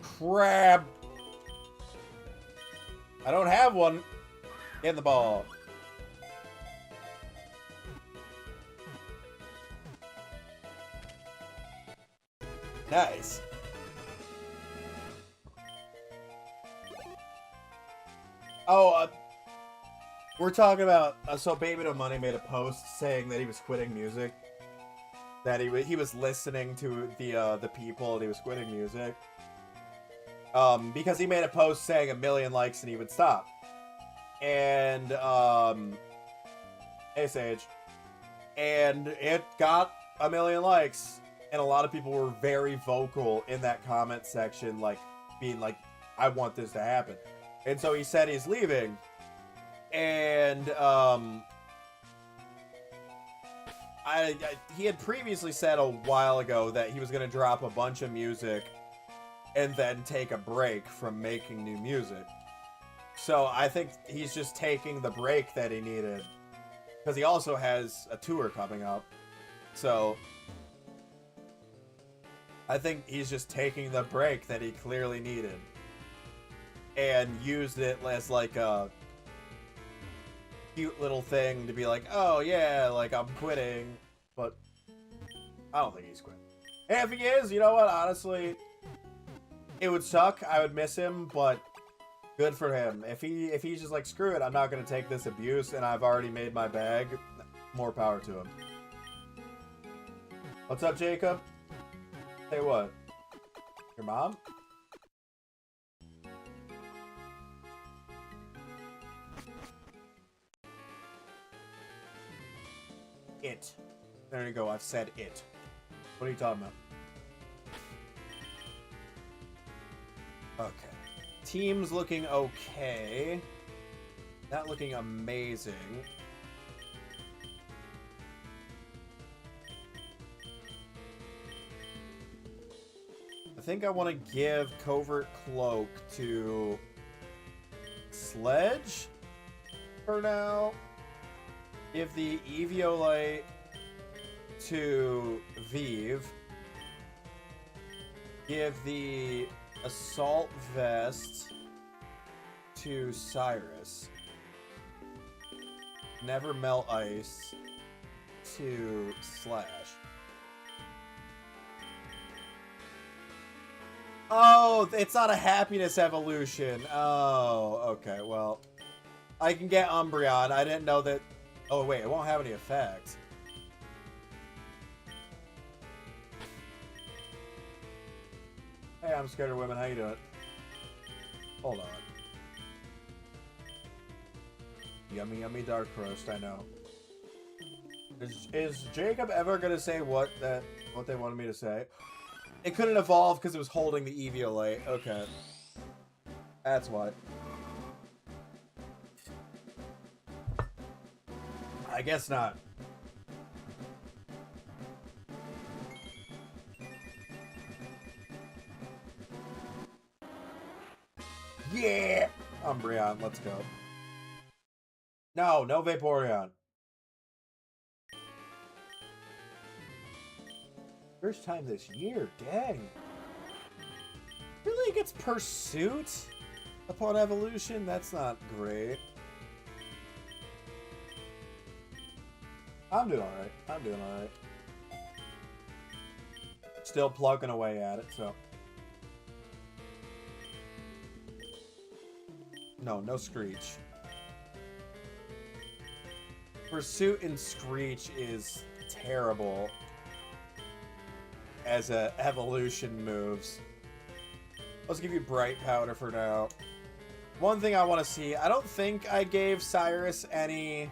[SPEAKER 1] Crab. I don't have one. Get the ball. Nice. Oh, we're talking about so Baby No Money made a post saying that he was quitting music. That he was listening to the people and he was quitting music. Because he made a post saying 1 million likes and he would stop. And hey Sage. And it got 1 million likes. And a lot of people were very vocal in that comment section, like being like, I want this to happen. And so he said he's leaving. And he had previously said a while ago that he was going to drop a bunch of music and then take a break from making new music. So I think he's just taking the break that he needed. Because he also has a tour coming up. So I think he's just taking the break that he clearly needed. And used it as like a cute little thing to be like, oh yeah, like I'm quitting. But I don't think he's quitting. And if he is, you know what, honestly, it would suck. I would miss him, but good for him. If he's just like, screw it, I'm not gonna take this abuse and I've already made my bag, more power to him. What's up, Jacob? Hey, what? Your mom? It. There you go, I've said it. What are you talking about? Okay. Team's looking okay. Not looking amazing. I think I want to give Covert Cloak to Sledge for now. Give the Eviolite to Vive. Give the Assault Vest to Cyrus. Never Melt Ice to Slash. Oh, it's not a happiness evolution. Oh, okay, well. I can get Umbreon. I didn't know that... Oh, wait, it won't have any effect. Hey, I'm scared of women. How you doing? Hold on. Yummy, yummy dark roast, I know. Is Jacob ever gonna say what they wanted me to say? It couldn't evolve because it was holding the Eviolite. Okay. That's why. I guess not. Yeah! Umbreon, let's go. No Vaporeon. First time this year, dang. Really gets Pursuit upon evolution? That's not great. I'm doing alright. I'm doing alright. Still plugging away at it, so. No Screech. Pursuit and Screech is terrible as evolution moves. Let's give you Bright Powder for now. One thing I want to see, I don't think I gave Cyrus any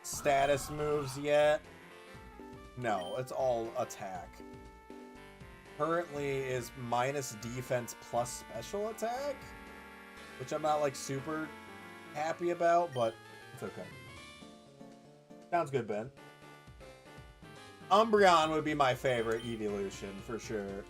[SPEAKER 1] status moves yet. No, it's all attack. Currently is minus defense plus special attack, which I'm not like super happy about, but it's okay. Sounds good, Ben. Umbreon would be my favorite evolution for sure.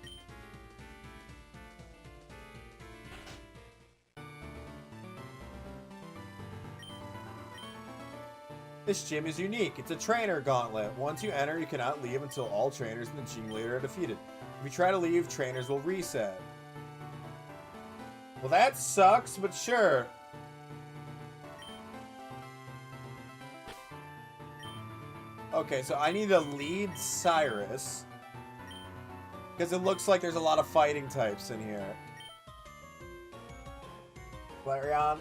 [SPEAKER 1] This gym is unique. It's a trainer gauntlet. Once you enter, you cannot leave until all trainers in the gym leader are defeated. If you try to leave, trainers will reset. Well, that sucks, but sure. Okay, so I need to lead Cyrus, because it looks like there's a lot of fighting types in here. Flareon,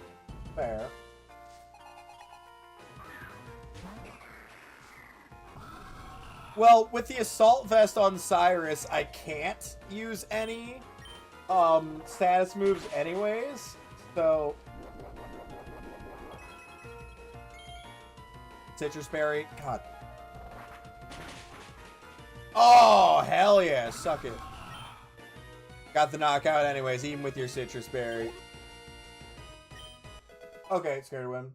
[SPEAKER 1] fair. Well, with the Assault Vest on Cyrus, I can't use any status moves anyways, so... Citrus Berry, God. Oh, hell yeah, suck it. Got the knockout anyways, even with your Citrus Berry. Okay, Scared Win.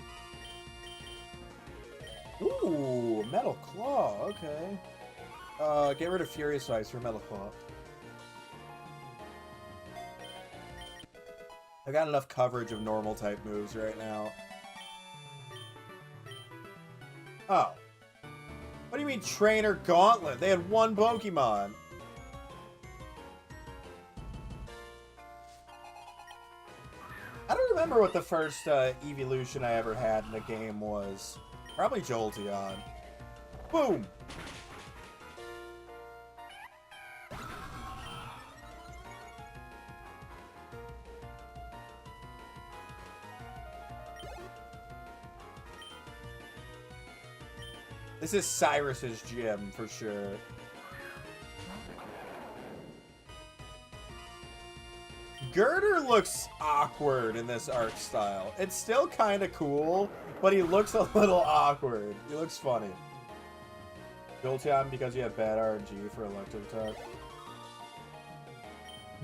[SPEAKER 1] Ooh, Metal Claw, okay. Get rid of Furious Ice for Metal Claw. I got enough coverage of normal type moves right now. Oh. What do you mean Trainer Gauntlet? They had one Pokemon. I don't remember what the first evolution I ever had in a game was. Probably Jolteon. Boom! This is Cyrus's gym, for sure. Girder looks awkward in this art style. It's still kind of cool, but he looks a little awkward. He looks funny. Jolteon because you have bad RNG for electric attack.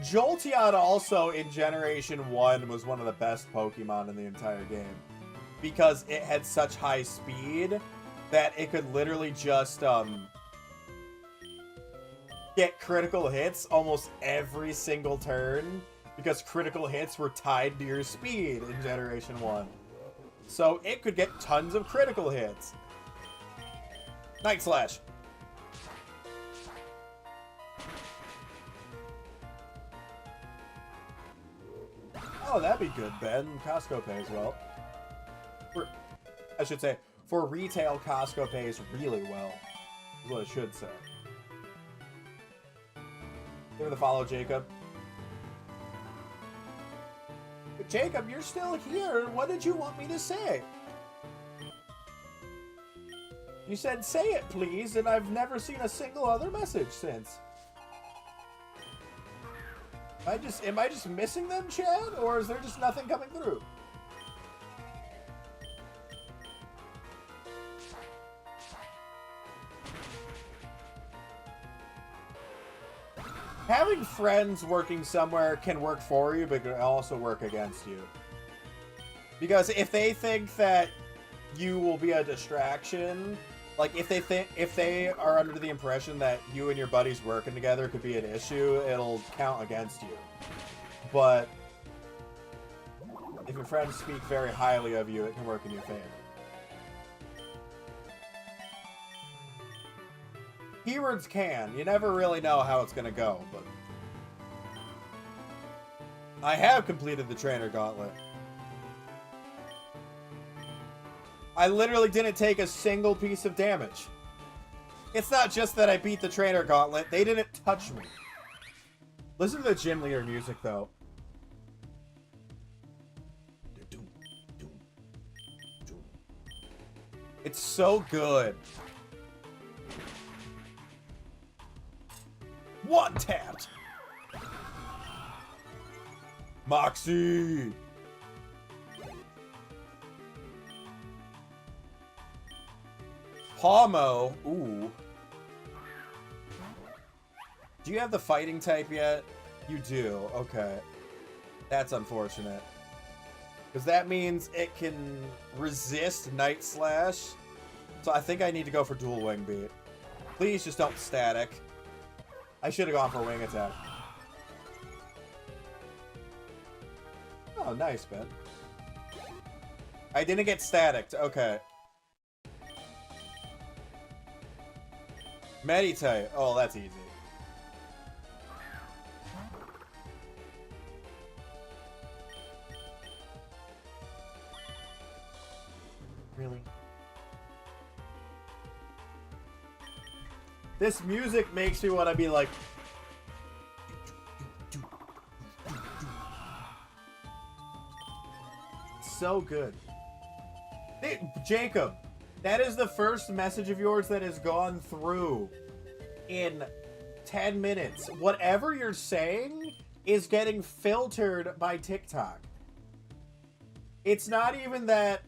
[SPEAKER 1] Jolteon also in Generation 1 was one of the best Pokemon in the entire game. Because it had such high speed that it could literally just get critical hits almost every single turn. Because critical hits were tied to your speed in Generation 1. So it could get tons of critical hits. Night Slash. Oh, that'd be good, Ben. Costco pays well. I should say, for retail, Costco pays really well. Is what I should say. Give me the follow, Jacob. But Jacob, you're still here. What did you want me to say? You said, say it, please, and I've never seen a single other message since. Am I just missing them, Chad? Or is there just nothing coming through? Having friends working somewhere can work for you, but can also work against you. Because if they think that you will be a distraction, like if they are under the impression that you and your buddies working together could be an issue, it'll count against you. But if your friends speak very highly of you, it can work in your favor. Keywords can. You never really know how it's going to go, but... I have completed the trainer gauntlet. I literally didn't take a single piece of damage. It's not just that I beat the trainer gauntlet. They didn't touch me. Listen to the gym leader music, though. It's so good. One tapped. Moxie. Pawmo. Ooh. Do you have the fighting type yet? You do. Okay. That's unfortunate. Because that means it can resist Night Slash. So I think I need to go for Dual Wing Beat. Please just don't static. I should have gone for Wing Attack. Oh, nice, Ben. I didn't get staticked. Okay. Meditate. Oh, that's easy. Really? This music makes me want to be like... So good. Hey, Jacob, that is the first message of yours that has gone through in 10 minutes. Whatever you're saying is getting filtered by TikTok. It's not even that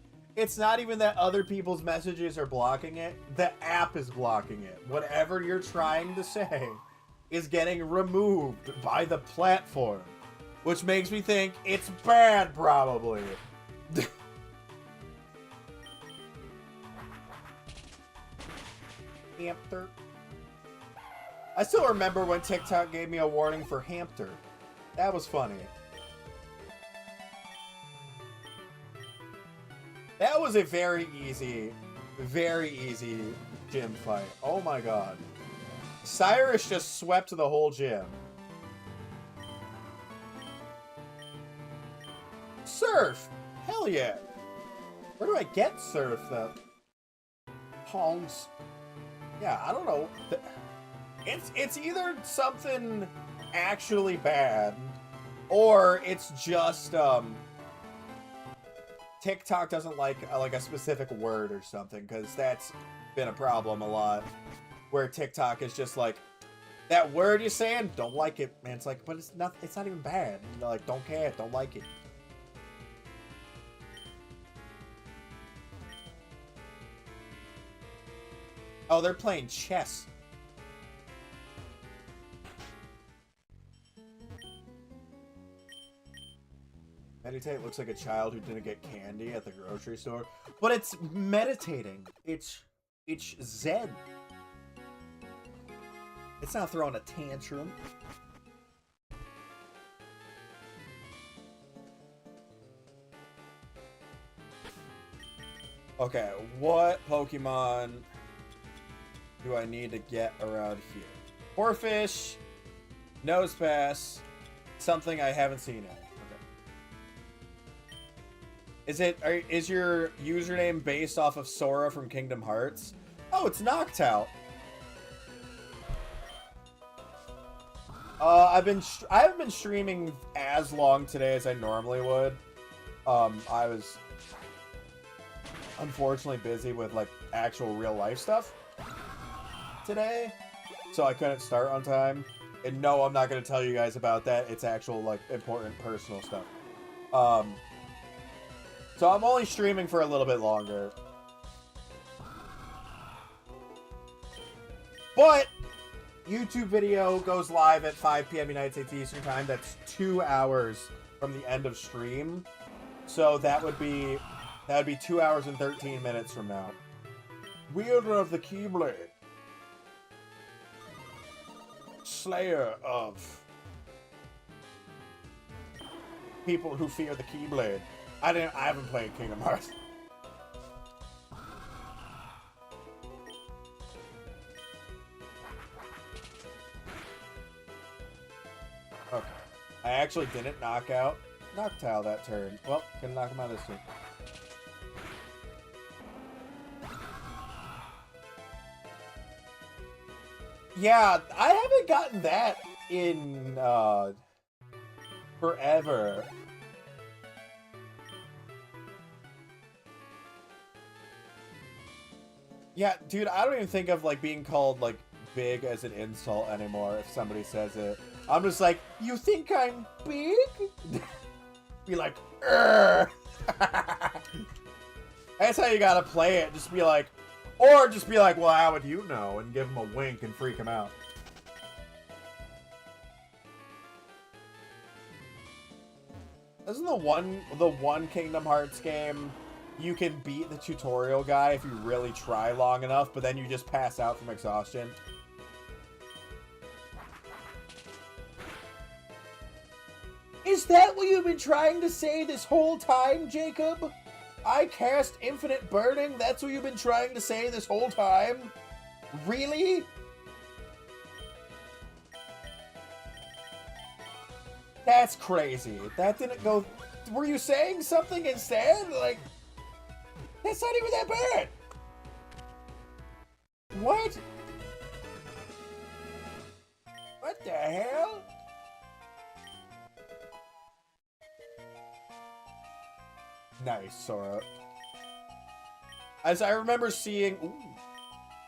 [SPEAKER 1] other people's messages are blocking it. The app is blocking it. Whatever you're trying to say is getting removed by the platform, which makes me think it's bad, probably. Hamster. I still remember when TikTok gave me a warning for hamster. That was funny. That was a very easy gym fight. Oh my god. Cyrus just swept the whole gym. Surf! Hell yeah. Where do I get surf, though? Hongs. Yeah, I don't know. It's either something actually bad, or it's just, TikTok doesn't like a specific word or something, because that's been a problem a lot, where TikTok is just like, that word you're saying, don't like it, man. It's like, but it's not even bad. You know, like, don't care, don't like it. Oh, they're playing chess. Meditate looks like a child who didn't get candy at the grocery store. But it's meditating. It's zen. It's not throwing a tantrum. Okay, what Pokemon do I need to get around here? Corphish, Nosepass, something I haven't seen yet. Okay. Is your username based off of Sora from Kingdom Hearts? Oh, it's Noctowl. I haven't been streaming as long today as I normally would. I was unfortunately busy with like actual real life stuff today, so I couldn't start on time. And no, I'm not going to tell you guys about that. It's actual like important personal stuff. So I'm only streaming for a little bit longer. But YouTube video goes live at 5 p.m. United States Eastern Time. That's 2 hours from the end of stream. So that would be 2 hours and 13 minutes from now. Wielder of the Keyblade. Slayer of people who fear the Keyblade. I haven't played Kingdom Hearts. Okay. I actually didn't knock out Noctowl that turn. Well, gonna knock him out this turn. Yeah, I haven't gotten that in forever. Yeah, dude, I don't even think of like being called like big as an insult anymore if somebody says it. I'm just like, you think I'm big? Be like, Urgh. That's how you gotta play it. Just be like, or just be like, well, how would you know? And give him a wink and freak him out. Isn't the one Kingdom Hearts game you can beat the tutorial guy if you really try long enough, but then you just pass out from exhaustion? Is that what you've been trying to say this whole time, Jacob? I cast Infinite Burning? That's what you've been trying to say this whole time? Really? That's crazy. That didn't go... Were you saying something instead? Like, that's not even that bad. What? What the hell? Nice, Sora. As I remember seeing... Ooh.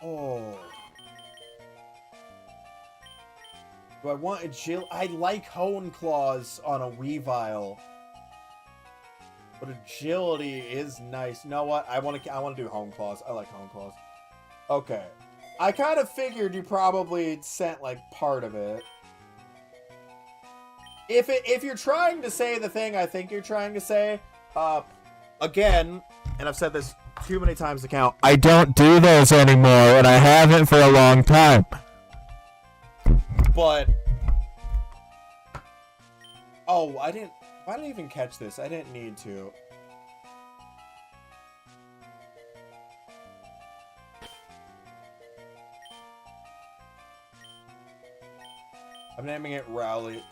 [SPEAKER 1] Oh. Do I want agility? I like Hone Claws on a Weavile. But agility is nice. You know what? I want to do Hone Claws. I like Hone Claws. Okay. I kind of figured you probably sent like part of it. If you're trying to say the thing I think you're trying to say, again, and I've said this too many times to count, I don't do those anymore, and I haven't for a long time. But, oh, why didn't I even catch this? I didn't need to. I'm naming it Rowley.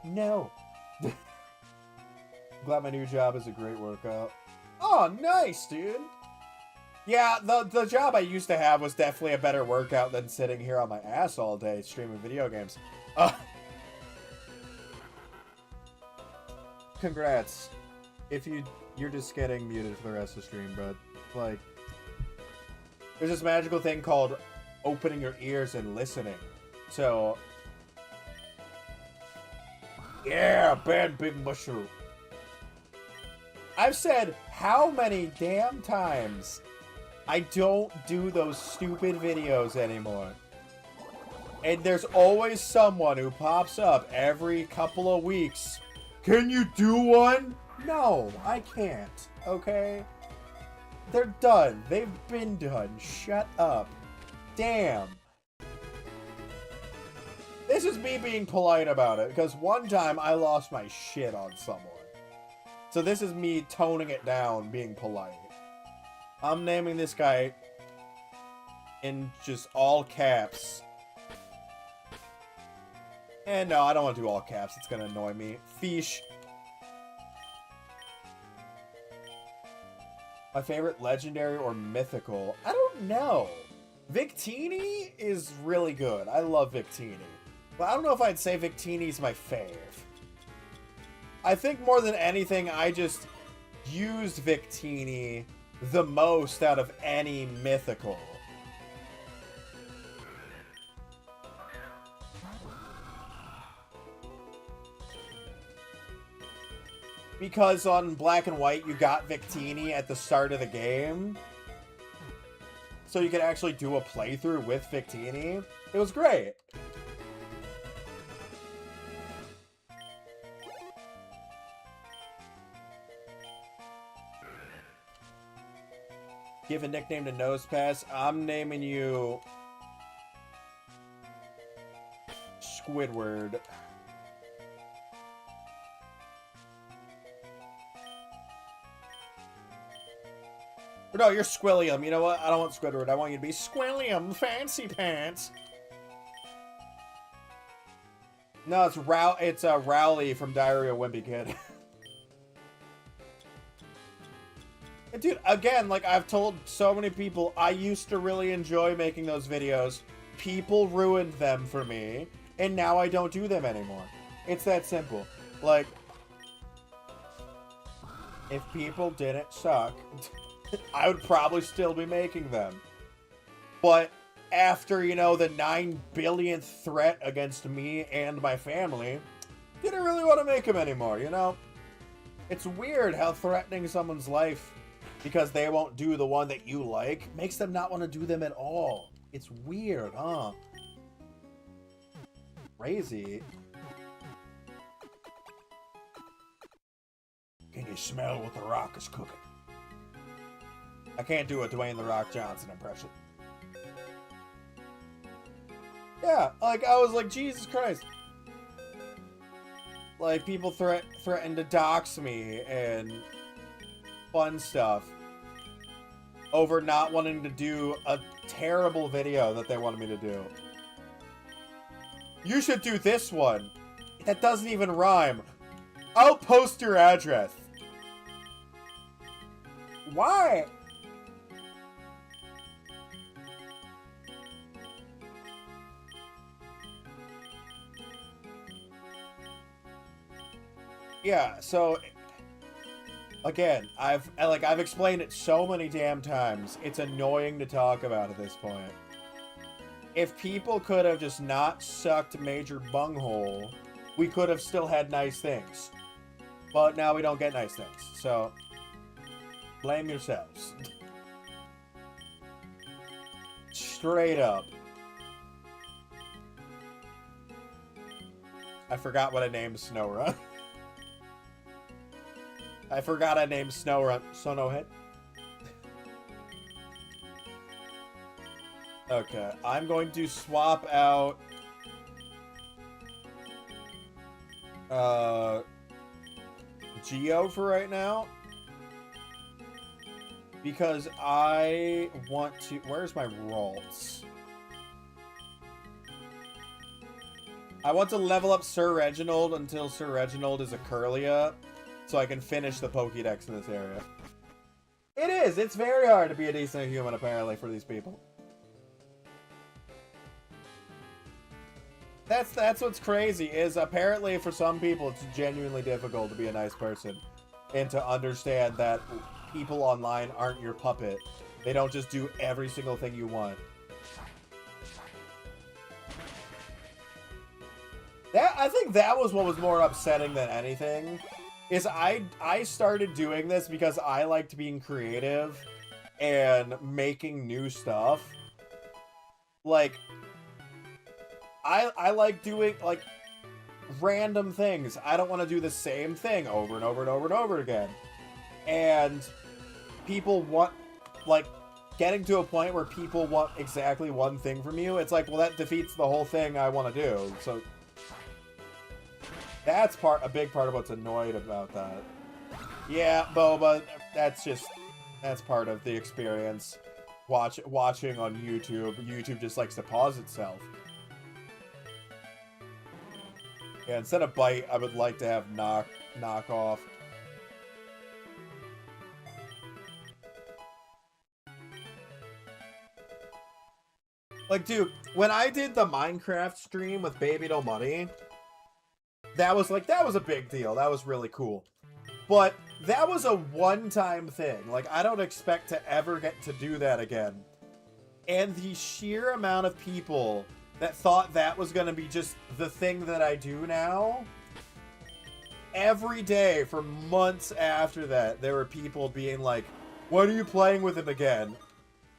[SPEAKER 1] No. Glad my new job is a great workout. Oh, nice, dude. Yeah, the job I used to have was definitely a better workout than sitting here on my ass all day streaming video games. Congrats. If you're just getting muted for the rest of the stream, but like, there's this magical thing called opening your ears and listening. So, yeah, bad big mushroom. I've said how many damn times I don't do those stupid videos anymore. And there's always someone who pops up every couple of weeks. Can you do one? No, I can't. Okay? They're done. They've been done. Shut up. Damn. This is me being polite about it, because one time I lost my shit on someone. So this is me toning it down, being polite. I'm naming this guy in just all caps. And no, I don't want to do all caps. It's going to annoy me. Fish. My favorite legendary or mythical? I don't know. Victini is really good. I love Victini. But I don't know if I'd say Victini's my fave. I think more than anything, I just used Victini the most out of any mythical. Because on Black and White, you got Victini at the start of the game. So you could actually do a playthrough with Victini. It was great. Give a nickname to Nosepass. I'm naming you Squidward. Or no, you're Squilliam. You know what? I don't want Squidward. I want you to be Squilliam Fancy Pants. No, it's Rowley from Diary of a Wimpy Kid. And dude, again, like I've told so many people, I used to really enjoy making those videos. People ruined them for me, and now I don't do them anymore. It's that simple. Like, if people didn't suck, I would probably still be making them. But after, you know, the 9 billionth threat against me and my family, didn't really want to make them anymore, you know? It's weird how threatening someone's life because they won't do the one that you like makes them not want to do them at all. It's weird, huh? Crazy. Can you smell what The Rock is cooking? I can't do a Dwayne The Rock Johnson impression. Yeah, like, I was like, Jesus Christ. Like, people threaten to dox me and fun stuff over not wanting to do a terrible video that they wanted me to do. You should do this one. That doesn't even rhyme. I'll post your address. Why? Yeah, so again, I've explained it so many damn times. It's annoying to talk about at this point. If people could have just not sucked major bunghole, we could have still had nice things. But now we don't get nice things. So blame yourselves. Straight up. I forgot what I named Snowrun. I forgot I named Snowrun Snowhead. Okay, I'm going to swap out Geo for right now because I want to. Where's my rolls? I want to level up Sir Reginald until Sir Reginald is a Curlia, so I can finish the Pokédex in this area. It is. It's very hard to be a decent human, apparently, for these people. That's what's crazy, is apparently for some people it's genuinely difficult to be a nice person and to understand that people online aren't your puppet. They don't just do every single thing you want. I think that was what was more upsetting than anything, is I started doing this because I liked being creative and making new stuff. Like, I like doing, like, random things. I don't want to do the same thing over and over and over and over again. And people want, like, getting to a point where people want exactly one thing from you, it's like, well, that defeats the whole thing I want to do. So that's a big part of what's annoyed about that. Yeah, Boba, that's part of the experience. Watching on YouTube. YouTube just likes to pause itself. Yeah, instead of bite, I would like to have knock off. Like, dude, when I did the Minecraft stream with Baby No Money, that was a big deal. That was really cool. But that was a one-time thing. Like, I don't expect to ever get to do that again. And the sheer amount of people that thought that was going to be just the thing that I do now, every day for months after that, there were people being like, when are you playing with him again?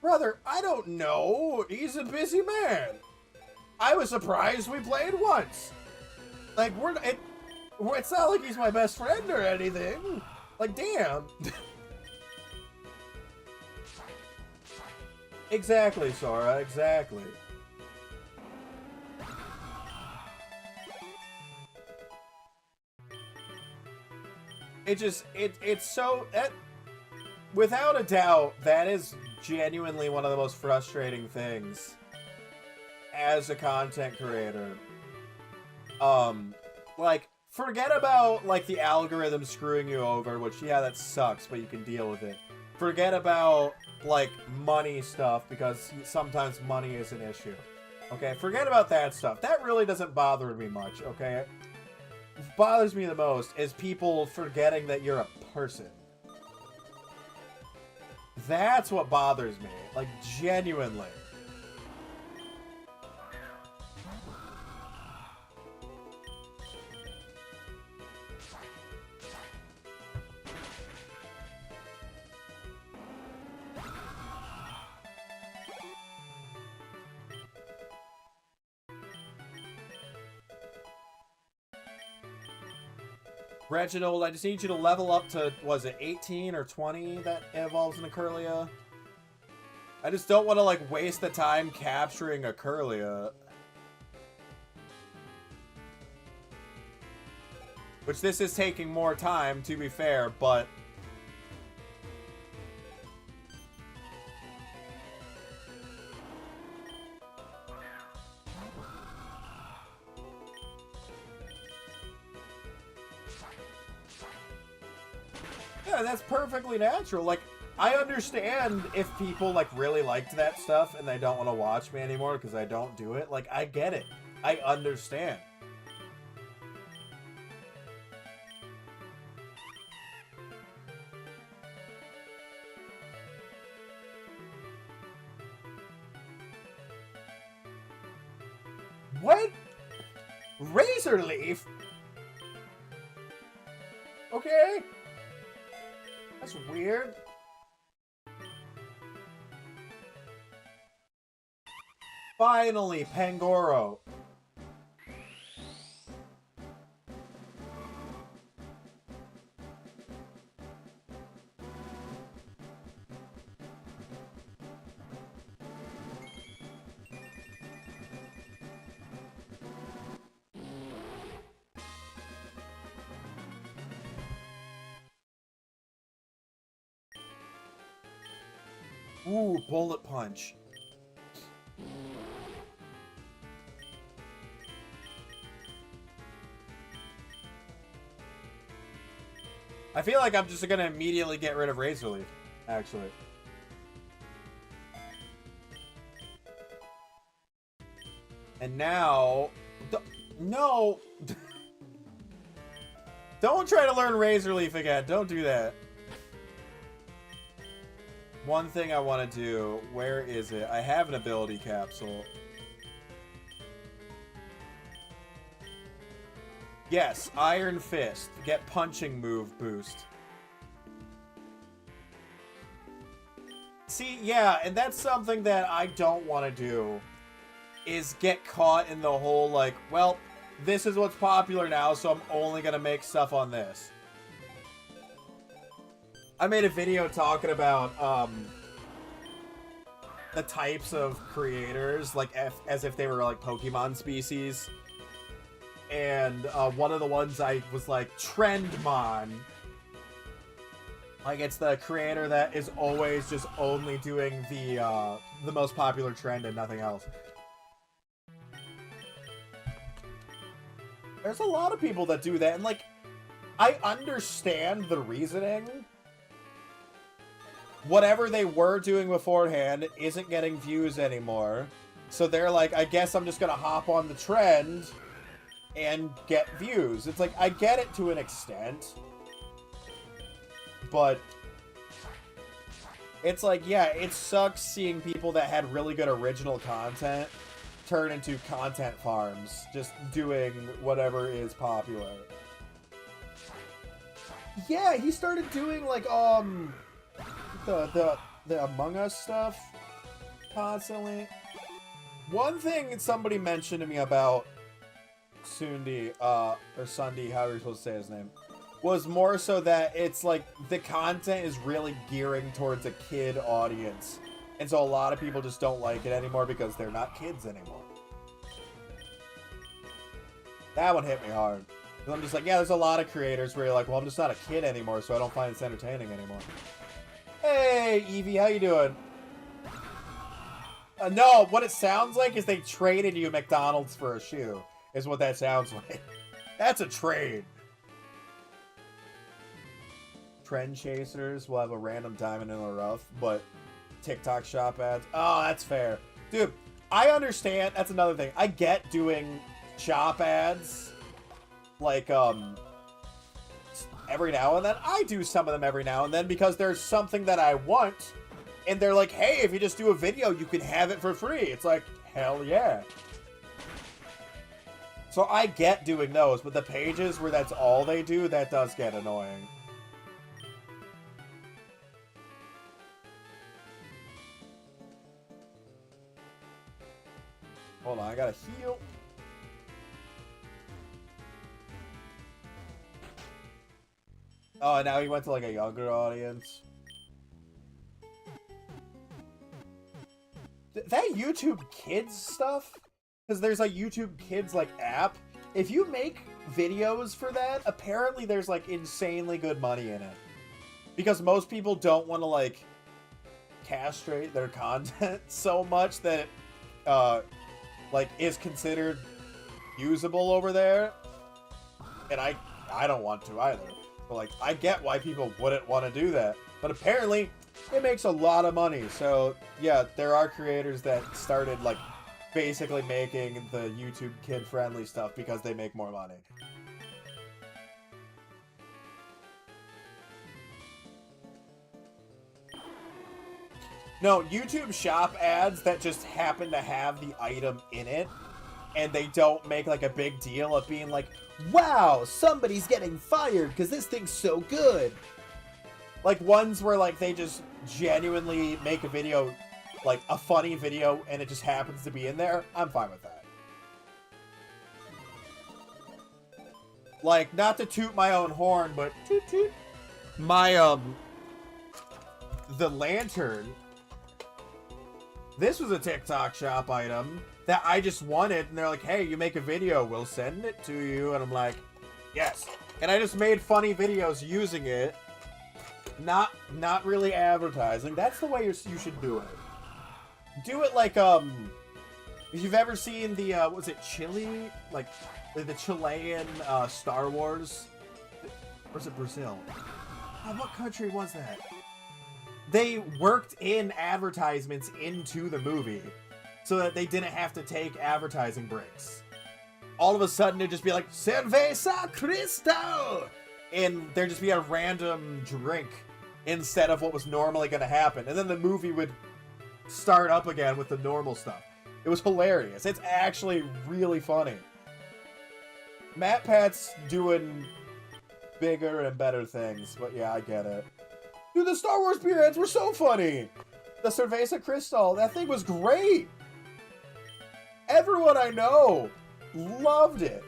[SPEAKER 1] Brother, I don't know. He's a busy man. I was surprised we played once. Like, it's not like he's my best friend or anything. Like, damn. Exactly, Sora, exactly. It's so, without a doubt, that is genuinely one of the most frustrating things as a content creator. Like, forget about, like, the algorithm screwing you over, which, yeah, that sucks, but you can deal with it. Forget about, like, money stuff, because sometimes money is an issue. Okay, forget about that stuff. That really doesn't bother me much, okay? What bothers me the most is people forgetting that you're a person. That's what bothers me. Like, genuinely. Reginald, I just need you to level up to, was it 18 or 20 that evolves in a Curlia? I just don't want to, like, waste the time capturing a Curlia. Which this is taking more time, to be fair, but... yeah, that's perfectly natural. Like, I understand if people, like, really liked that stuff and they don't want to watch me anymore because I don't do it. Like, I get it. I understand. What? Razor Leaf? Okay. That's weird. Finally, Pangoro. Ooh, Bullet Punch. I feel like I'm just gonna immediately get rid of Razor Leaf, actually. And now... no! Don't try to learn Razor Leaf again. Don't do that. One thing I want to do. Where is it? I have an ability capsule. Yes, Iron Fist. Get punching move boost. See, yeah, and that's something that I don't want to do. Is get caught in the whole, like, well, this is what's popular now, so I'm only going to make stuff on this. I made a video talking about, the types of creators, like, as if they were, like, Pokemon species. And, one of the ones I was like, Trendmon. Like, it's the creator that is always just only doing the most popular trend and nothing else. There's a lot of people that do that, and, like, I understand the reasoning. Whatever they were doing beforehand isn't getting views anymore. So they're like, I guess I'm just gonna hop on the trend and get views. It's like, I get it to an extent. But it's like, yeah, it sucks seeing people that had really good original content turn into content farms, just doing whatever is popular. Yeah, he started doing, like, the Among Us stuff constantly. One thing somebody mentioned to me about Sundi, or Sundi, however you're supposed to say his name, was more so that it's like the content is really gearing towards a kid audience. And so a lot of people just don't like it anymore because they're not kids anymore. That one hit me hard. Because I'm just like, yeah, there's a lot of creators where you're like, well, I'm just not a kid anymore, so I don't find this entertaining anymore. Hey, Evie, how you doing? No, what it sounds like is they traded you McDonald's for a shoe. is what that sounds like. That's a trade. Trend chasers will have a random diamond in the rough, but TikTok shop ads. Oh, that's fair. Dude, I understand. That's another thing. I get doing shop ads, like, every now and then. I do some of them every now and then because there's something that I want, and they're like, hey, if you just do a video, you can have it for free. It's like, hell yeah. So I get doing those, but the pages where that's all they do, that does get annoying. Hold on, I gotta heal. Oh, now he went to like a younger audience. That YouTube Kids stuff, because there's like YouTube Kids like app. If you make videos for that, apparently there's like insanely good money in it. Because most people don't want to like castrate their content so much that it, like is considered usable over there. And I don't want to either. But like, I get why people wouldn't want to do that. But apparently, it makes a lot of money. So, yeah, there are creators that started, like, basically making the YouTube kid-friendly stuff because they make more money. No, YouTube shop ads that just happen to have the item in it, and they don't make, like, a big deal of being like, wow, somebody's getting fired because this thing's so good. Like, ones where, like, they just genuinely make a video, like, a funny video, and it just happens to be in there. I'm fine with that. Like, not to toot my own horn, but toot toot. My, the lantern. This was a TikTok shop item that I just wanted, and they're like, hey, you make a video, we'll send it to you. And I'm like, yes. And I just made funny videos using it. Not really advertising. That's the way you should do it. Do it like, if you've ever seen the, was it Chile? Like, the Chilean, Star Wars? Or is it Brazil? What country was that? They worked in advertisements into the movie so that they didn't have to take advertising breaks. All of a sudden, it'd just be like, Cerveza Cristal! And there'd just be a random drink instead of what was normally going to happen. And then the movie would start up again with the normal stuff. It was hilarious. It's actually really funny. MatPat's doing bigger and better things, but yeah, I get it. Dude, the Star Wars beer ads were so funny! The Cerveza Cristal, that thing was great! Everyone I know loved it.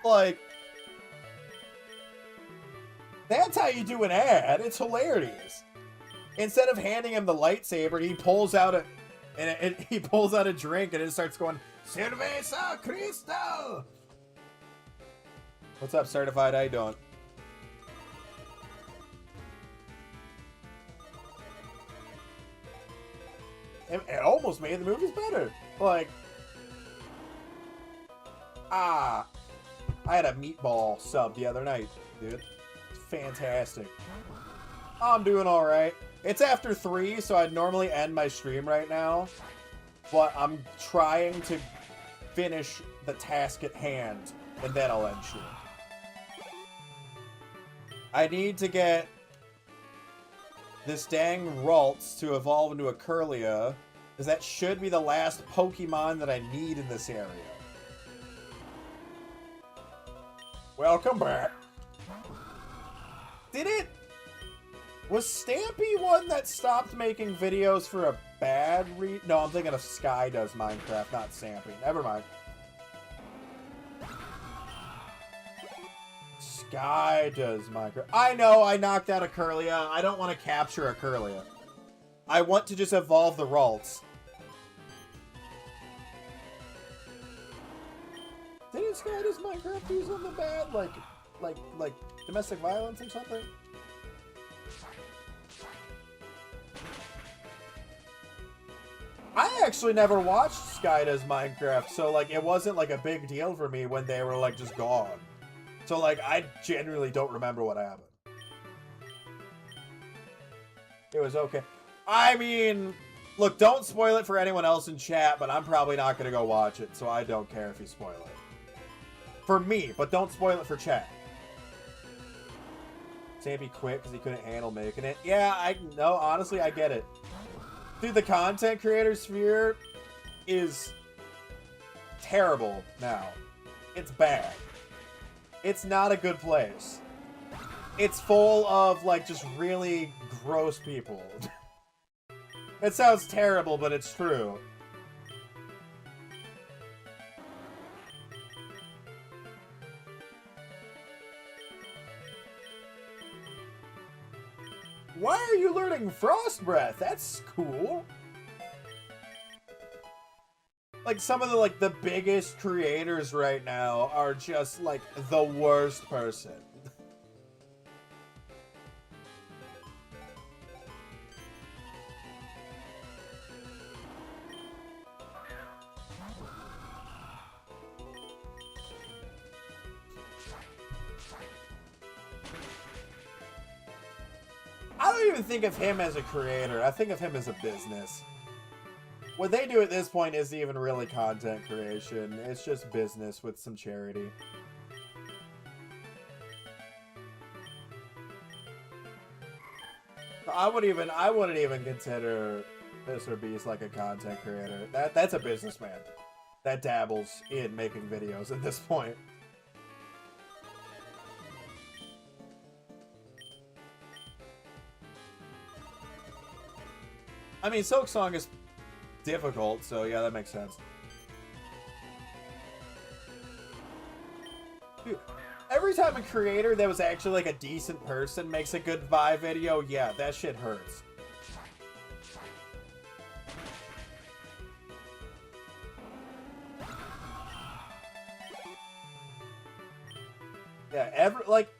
[SPEAKER 1] Like, that's how you do an ad. It's hilarious. Instead of handing him the lightsaber, he pulls out a drink and it starts going, Cerveza Cristal! What's up, Certified? How you doing? It almost made the movies better. Like, I had a meatball sub the other night, dude. It's fantastic. I'm doing alright. It's after 3, so I'd normally end my stream right now. But I'm trying to finish the task at hand, and then I'll end stream. I need to get this dang Ralts to evolve into a Curlia, because that should be the last Pokemon that I need in this area. Welcome back. Did it? Was Stampy one that stopped making videos for a bad No, I'm thinking of Sky Does Minecraft, not Stampy. Never mind. Sky Does Minecraft. I know, I knocked out a Curlia. I don't want to capture a Curlia. I want to just evolve the Ralts. Didn't Sky Does Minecraft do something bad? Like domestic violence or something? I actually never watched Sky Does Minecraft, so, like, it wasn't, like, a big deal for me when they were, like, just gone. So, like, I genuinely don't remember what happened. It was okay. I mean, look, don't spoil it for anyone else in chat, but I'm probably not going to go watch it, so I don't care if you spoil it. For me, but don't spoil it for chat. Sammy quit because he couldn't handle making it. Yeah, no, honestly, I get it. Dude, the content creator sphere is terrible now. It's bad. It's not a good place. It's full of, like, just really gross people. It sounds terrible, but it's true. Why are you learning Frost Breath? That's cool. Like, some of the, like, the biggest creators right now are just, like, the worst person. I don't even think of him as a creator. I think of him as a business. What they do at this point isn't even really content creation. It's just business with some charity. I wouldn't even consider Mr. Beast like a content creator. That's a businessman that dabbles in making videos at this point. I mean, Silk Song is difficult, so yeah, that makes sense. Dude, every time a creator that was actually like a decent person makes a goodbye video, yeah, that shit hurts. Yeah,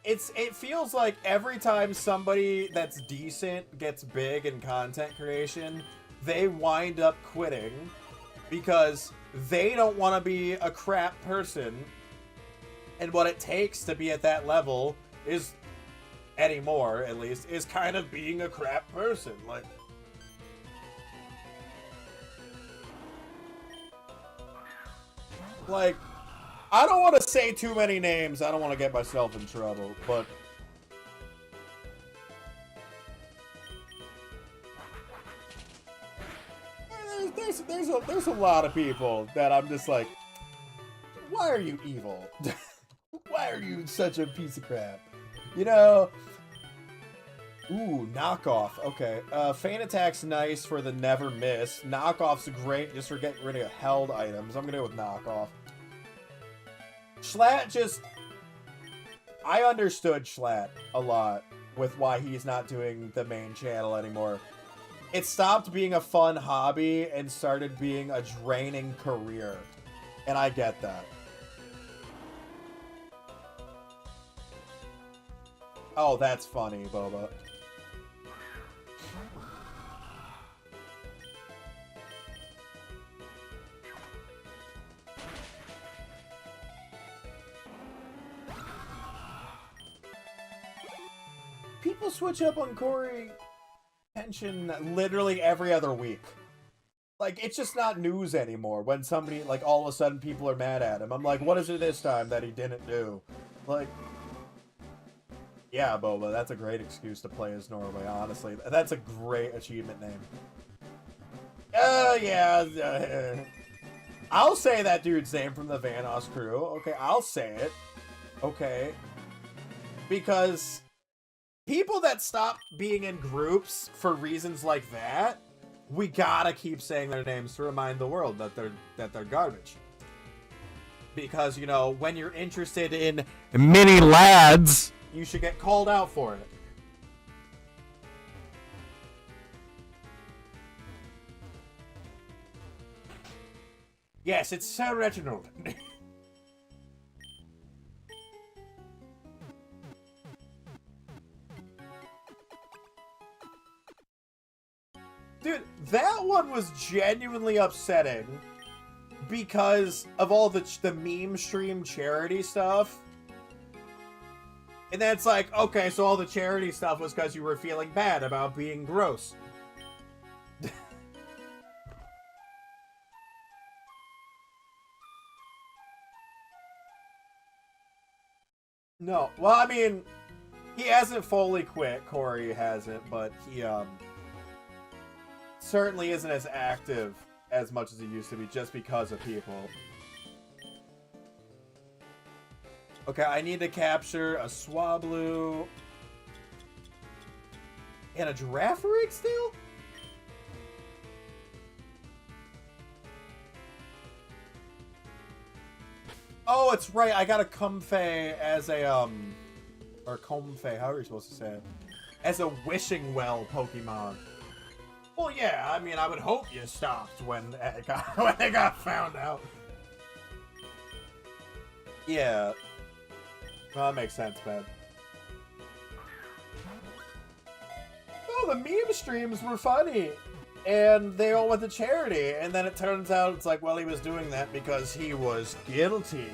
[SPEAKER 1] it feels like every time somebody that's decent gets big in content creation, they wind up quitting because they don't want to be a crap person, and what it takes to be at that level is, anymore at least, is kind of being a crap person. Like, I don't want to say too many names. I don't want to get myself in trouble, but there's a lot of people that I'm just like, why are you evil? Why are you such a piece of crap? You know? Ooh, knockoff. Okay. Feint attack's nice for the never miss. Knockoff's great just for getting rid of held items. I'm gonna go with knockoff. Schlatt just... I understood Schlatt a lot with why he's not doing the main channel anymore. It stopped being a fun hobby and started being a draining career. And I get that. Oh, that's funny, Boba. People switch up on Corey Tension literally every other week. Like, it's just not news anymore when somebody, like, all of a sudden people are mad at him. I'm like, what is it this time that he didn't do? Like, yeah, Boba, that's a great excuse to play as Norway, honestly. That's a great achievement name. Yeah. I'll say that dude's name from the Vanoss crew. Okay, I'll say it. Okay. Because people that stop being in groups for reasons like that, we gotta keep saying their names to remind the world that they're garbage. Because, you know, when you're interested in mini lads, you should get called out for it. Yes, it's Sir Reginald. Dude, that one was genuinely upsetting because of all the meme stream charity stuff. And then it's like, okay, so all the charity stuff was because you were feeling bad about being gross. No, well, I mean, he hasn't fully quit. Corey hasn't, but he certainly isn't as active as much as he used to be just because of people. Okay, I need to capture a Swablu and a Girafarig still? Oh, it's right. I got a Comfey as a, or Comfey, how are you supposed to say it? As a Wishing Well Pokemon. Well, yeah, I mean, I would hope you stopped when it got found out. Yeah. Well, that makes sense, man. Oh, the meme streams were funny. And they all went to charity. And then it turns out it's like, well, he was doing that because he was guilty.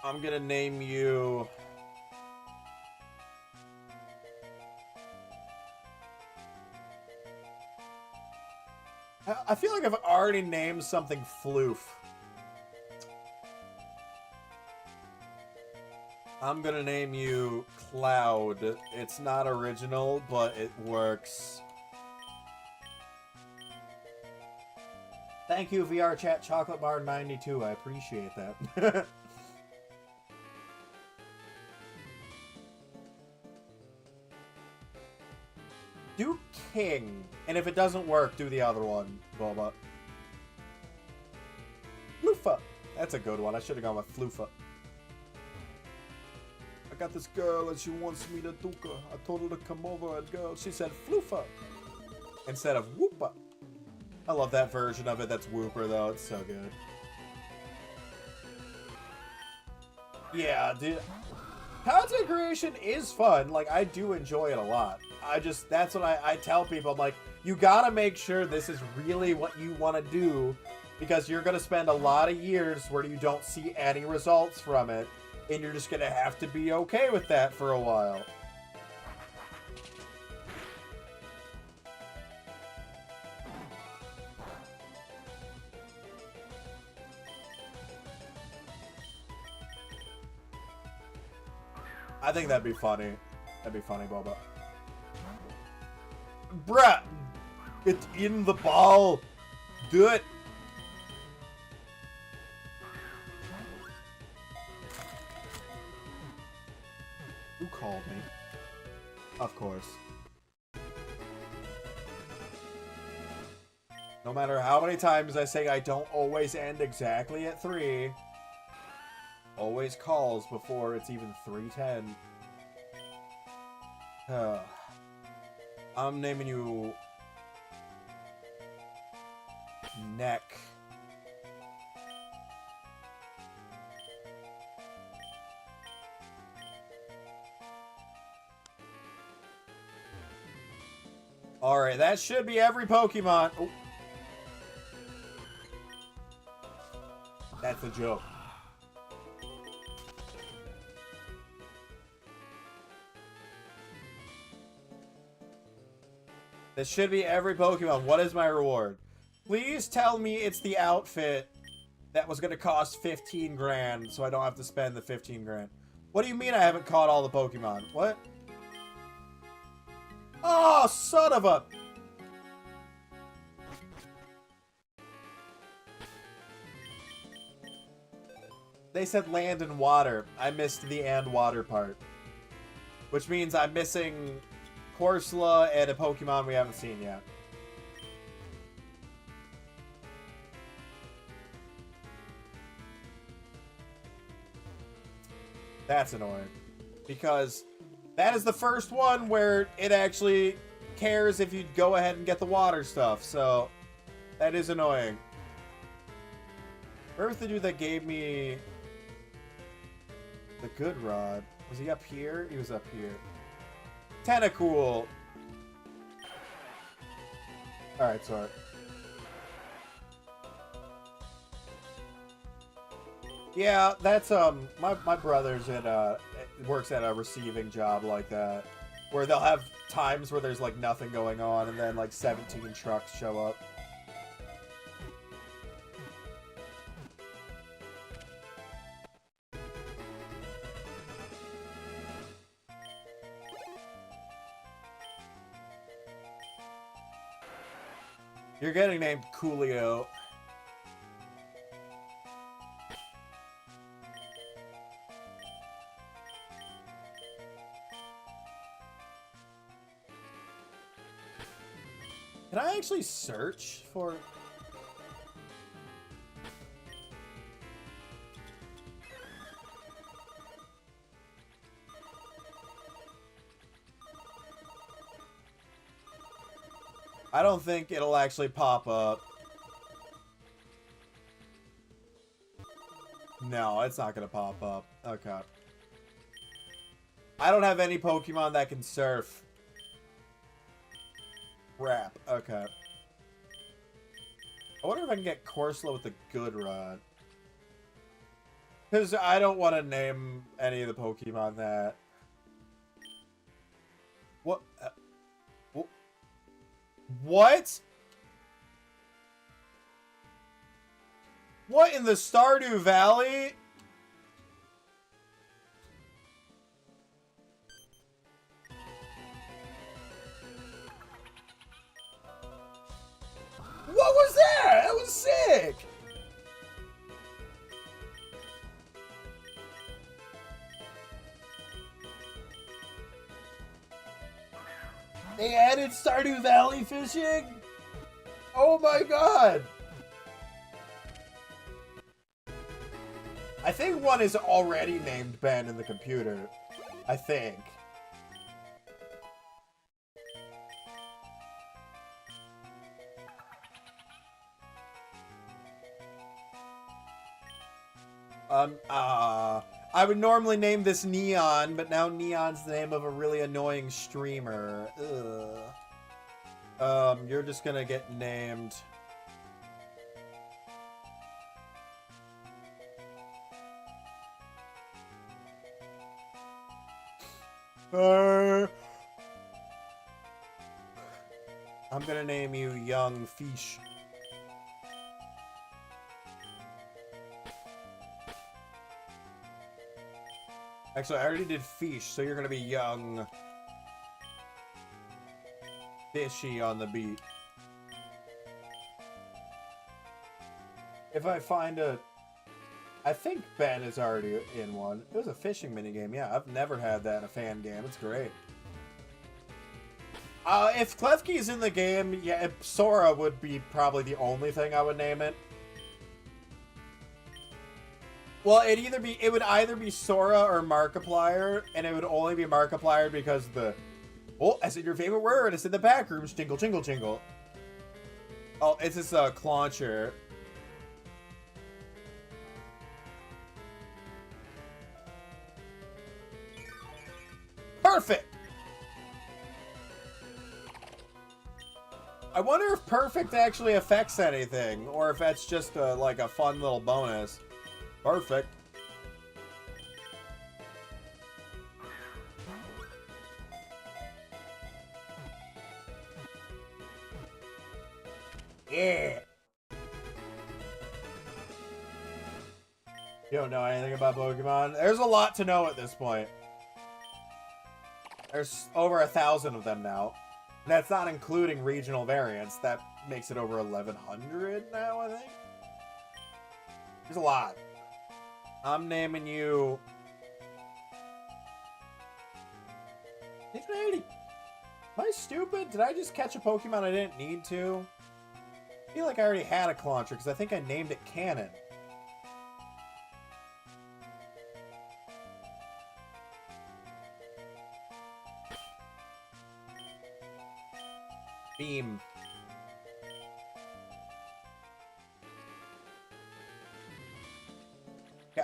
[SPEAKER 1] I'm gonna name you... I feel like I've already named something Floof. I'm gonna name you Cloud. It's not original, but it works. Thank you, VR Chat Chocolate Bar 92. I appreciate that. Do King, and if it doesn't work, do the other one, Boba. Floofa. That's a good one. I should have gone with Floofa. I got this girl and she wants me to duke her. I told her to come over and girl. She said Floofa instead of Whoopa. I love that version of it. That's Whooper though. It's so good. Yeah, dude. Content creation is fun. Like, I do enjoy it a lot. That's what I tell people. I'm like, you gotta make sure this is really what you want to do, because you're gonna spend a lot of years where you don't see any results from it, and you're just gonna have to be okay with that for a while. I think that'd be funny. That'd be funny, Boba. Bruh! It's in the ball! Do it! Who called me? Of course. No matter how many times I say I don't always end exactly at 3, always calls before it's even 3:10. I'm naming you Neck. Alright, that should be every Pokemon. Oh. That's a joke. This should be every Pokemon. What is my reward? Please tell me it's the outfit that was going to cost 15 grand, so I don't have to spend the 15 grand. What do you mean I haven't caught all the Pokemon? What? Oh, son of a... They said land and water. I missed the and water part. Which means I'm missing Corsola and a Pokemon we haven't seen yet. That's annoying. Because that is the first one where it actually cares if you go ahead and get the water stuff. So, that is annoying. Where was the dude that gave me the good rod? Was he up here? He was up here. Tentacool. Alright, sorry. Yeah, that's, my brother's at, works at a receiving job like that. Where they'll have times where there's, like, nothing going on, and then, like, 17 trucks show up. You're getting named Coolio. Can I actually search for... I don't think it'll actually pop up. No, it's not gonna pop up. Okay. I don't have any Pokemon that can surf. Crap. Okay. I wonder if I can get Corsola with the good rod. Because I don't want to name any of the Pokemon that. What? What? What in the Stardew Valley? What was that? That was sick. They added Stardew Valley fishing? Oh my god! I think one is already named Ben in the computer. I think. I would normally name this Neon, but now Neon's the name of a really annoying streamer. Ugh. You're just gonna get named... I'm gonna name you Young Fish. Actually, I already did Fish, so you're gonna be Young Fishy on the beat. If I find a... I think Ben is already in one. It was a fishing minigame. Yeah, I've never had that in a fan game. It's great. If Klefki is in the game, yeah, Sora would be probably the only thing I would name it. Well, it would either be Sora or Markiplier, and it would only be Markiplier because the... Oh, I said your favorite word. It's in the back rooms. Jingle, jingle, jingle. Oh, it's this, Clauncher. Perfect! I wonder if perfect actually affects anything, or if that's just like a fun little bonus. Perfect. Yeah. You don't know anything about Pokemon? There's a lot to know at this point. There's over 1,000 of them now. And that's not including regional variants. That makes it over 1,100 now, I think. There's a lot. I'm naming you... Am I stupid? Did I just catch a Pokemon I didn't need to? I feel like I already had a Clauncher because I think I named it Cannon. Beam.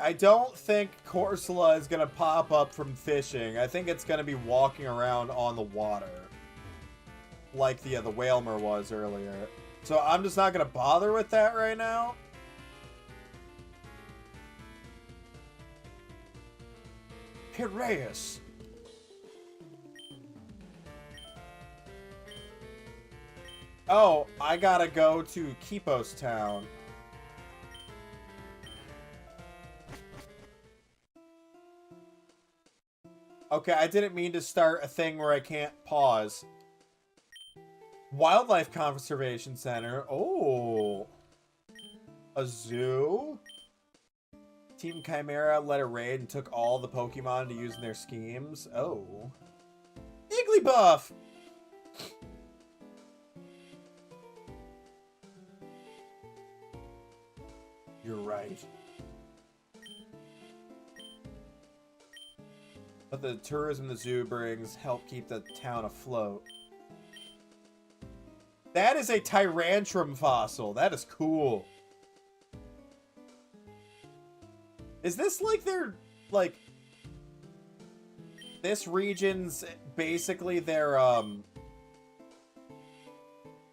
[SPEAKER 1] I don't think Corsola is gonna pop up from fishing. I think it's gonna be walking around on the water. Like the Whalmer was earlier. So I'm just not gonna bother with that right now. Piraeus. Oh, I gotta go to Kipos Town. Okay, I didn't mean to start a thing where I can't pause. Wildlife Conservation Center. Oh. A zoo? Team Chimera led a raid and took all the Pokemon to use in their schemes. Oh. Igglybuff! You're right. But the tourism the zoo brings help keep the town afloat. That is a Tyrantrum fossil. That is cool. Is this like their, like, this region's basically their,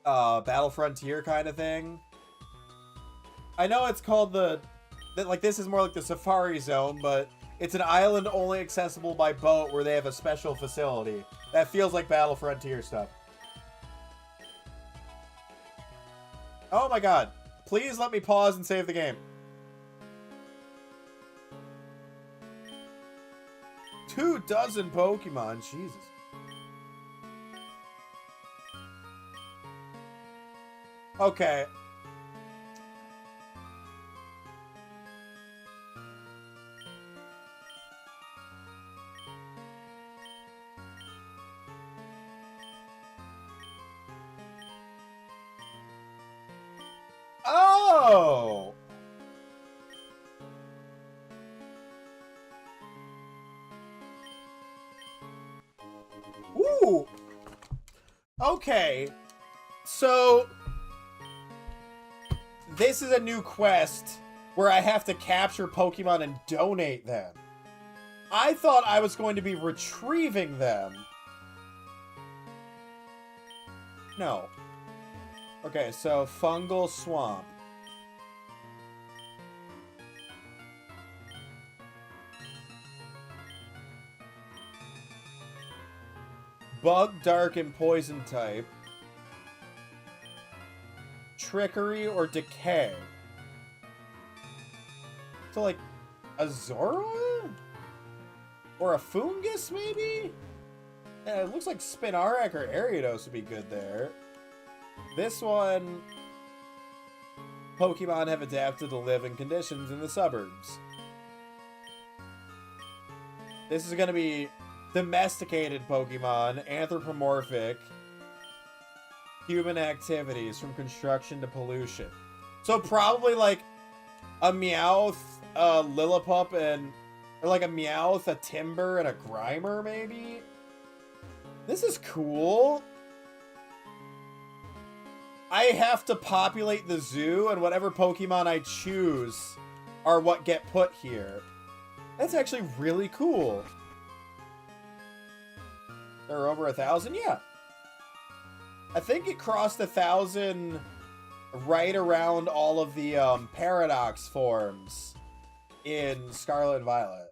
[SPEAKER 1] Battle Frontier kind of thing? I know it's called like, this is more like the Safari Zone, but it's an island only accessible by boat where they have a special facility. That feels like Battle Frontier stuff. Oh my god. Please let me pause and save the game. 24 Pokemon. Jesus. Okay. Oh! Ooh! Okay. So, this is a new quest where I have to capture Pokemon and donate them. I thought I was going to be retrieving them. No. Okay, so Fungal Swamp. Bug, Dark, and Poison type. Trickery or Decay. So, like, a Zora? Or a Fungus, maybe? Yeah, it looks like Spinarak or Ariados would be good there. This one... Pokemon have adapted to live in conditions in the suburbs. This is going to be domesticated Pokemon, anthropomorphic, human activities from construction to pollution. So probably like a Meowth, a Lillipup, and... Or like a Meowth, a Timber, and a Grimer, maybe? This is cool. I have to populate the zoo, and whatever Pokemon I choose are what get put here. That's actually really cool. There are over 1,000? Yeah. I think it crossed 1,000 right around all of the Paradox forms in Scarlet and Violet.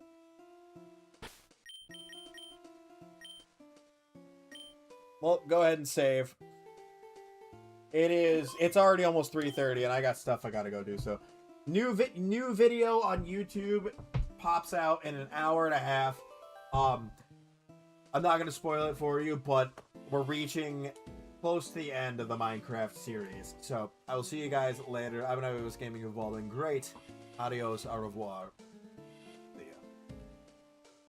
[SPEAKER 1] Well, go ahead and save. It's already almost 3:30 and I got stuff I gotta go do, so. New video on YouTube pops out in an hour and a half. I'm not gonna spoil it for you, but we're reaching close to the end of the Minecraft series. So, I will see you guys later. I've been Gaming Evolving. Great. Adios, au revoir.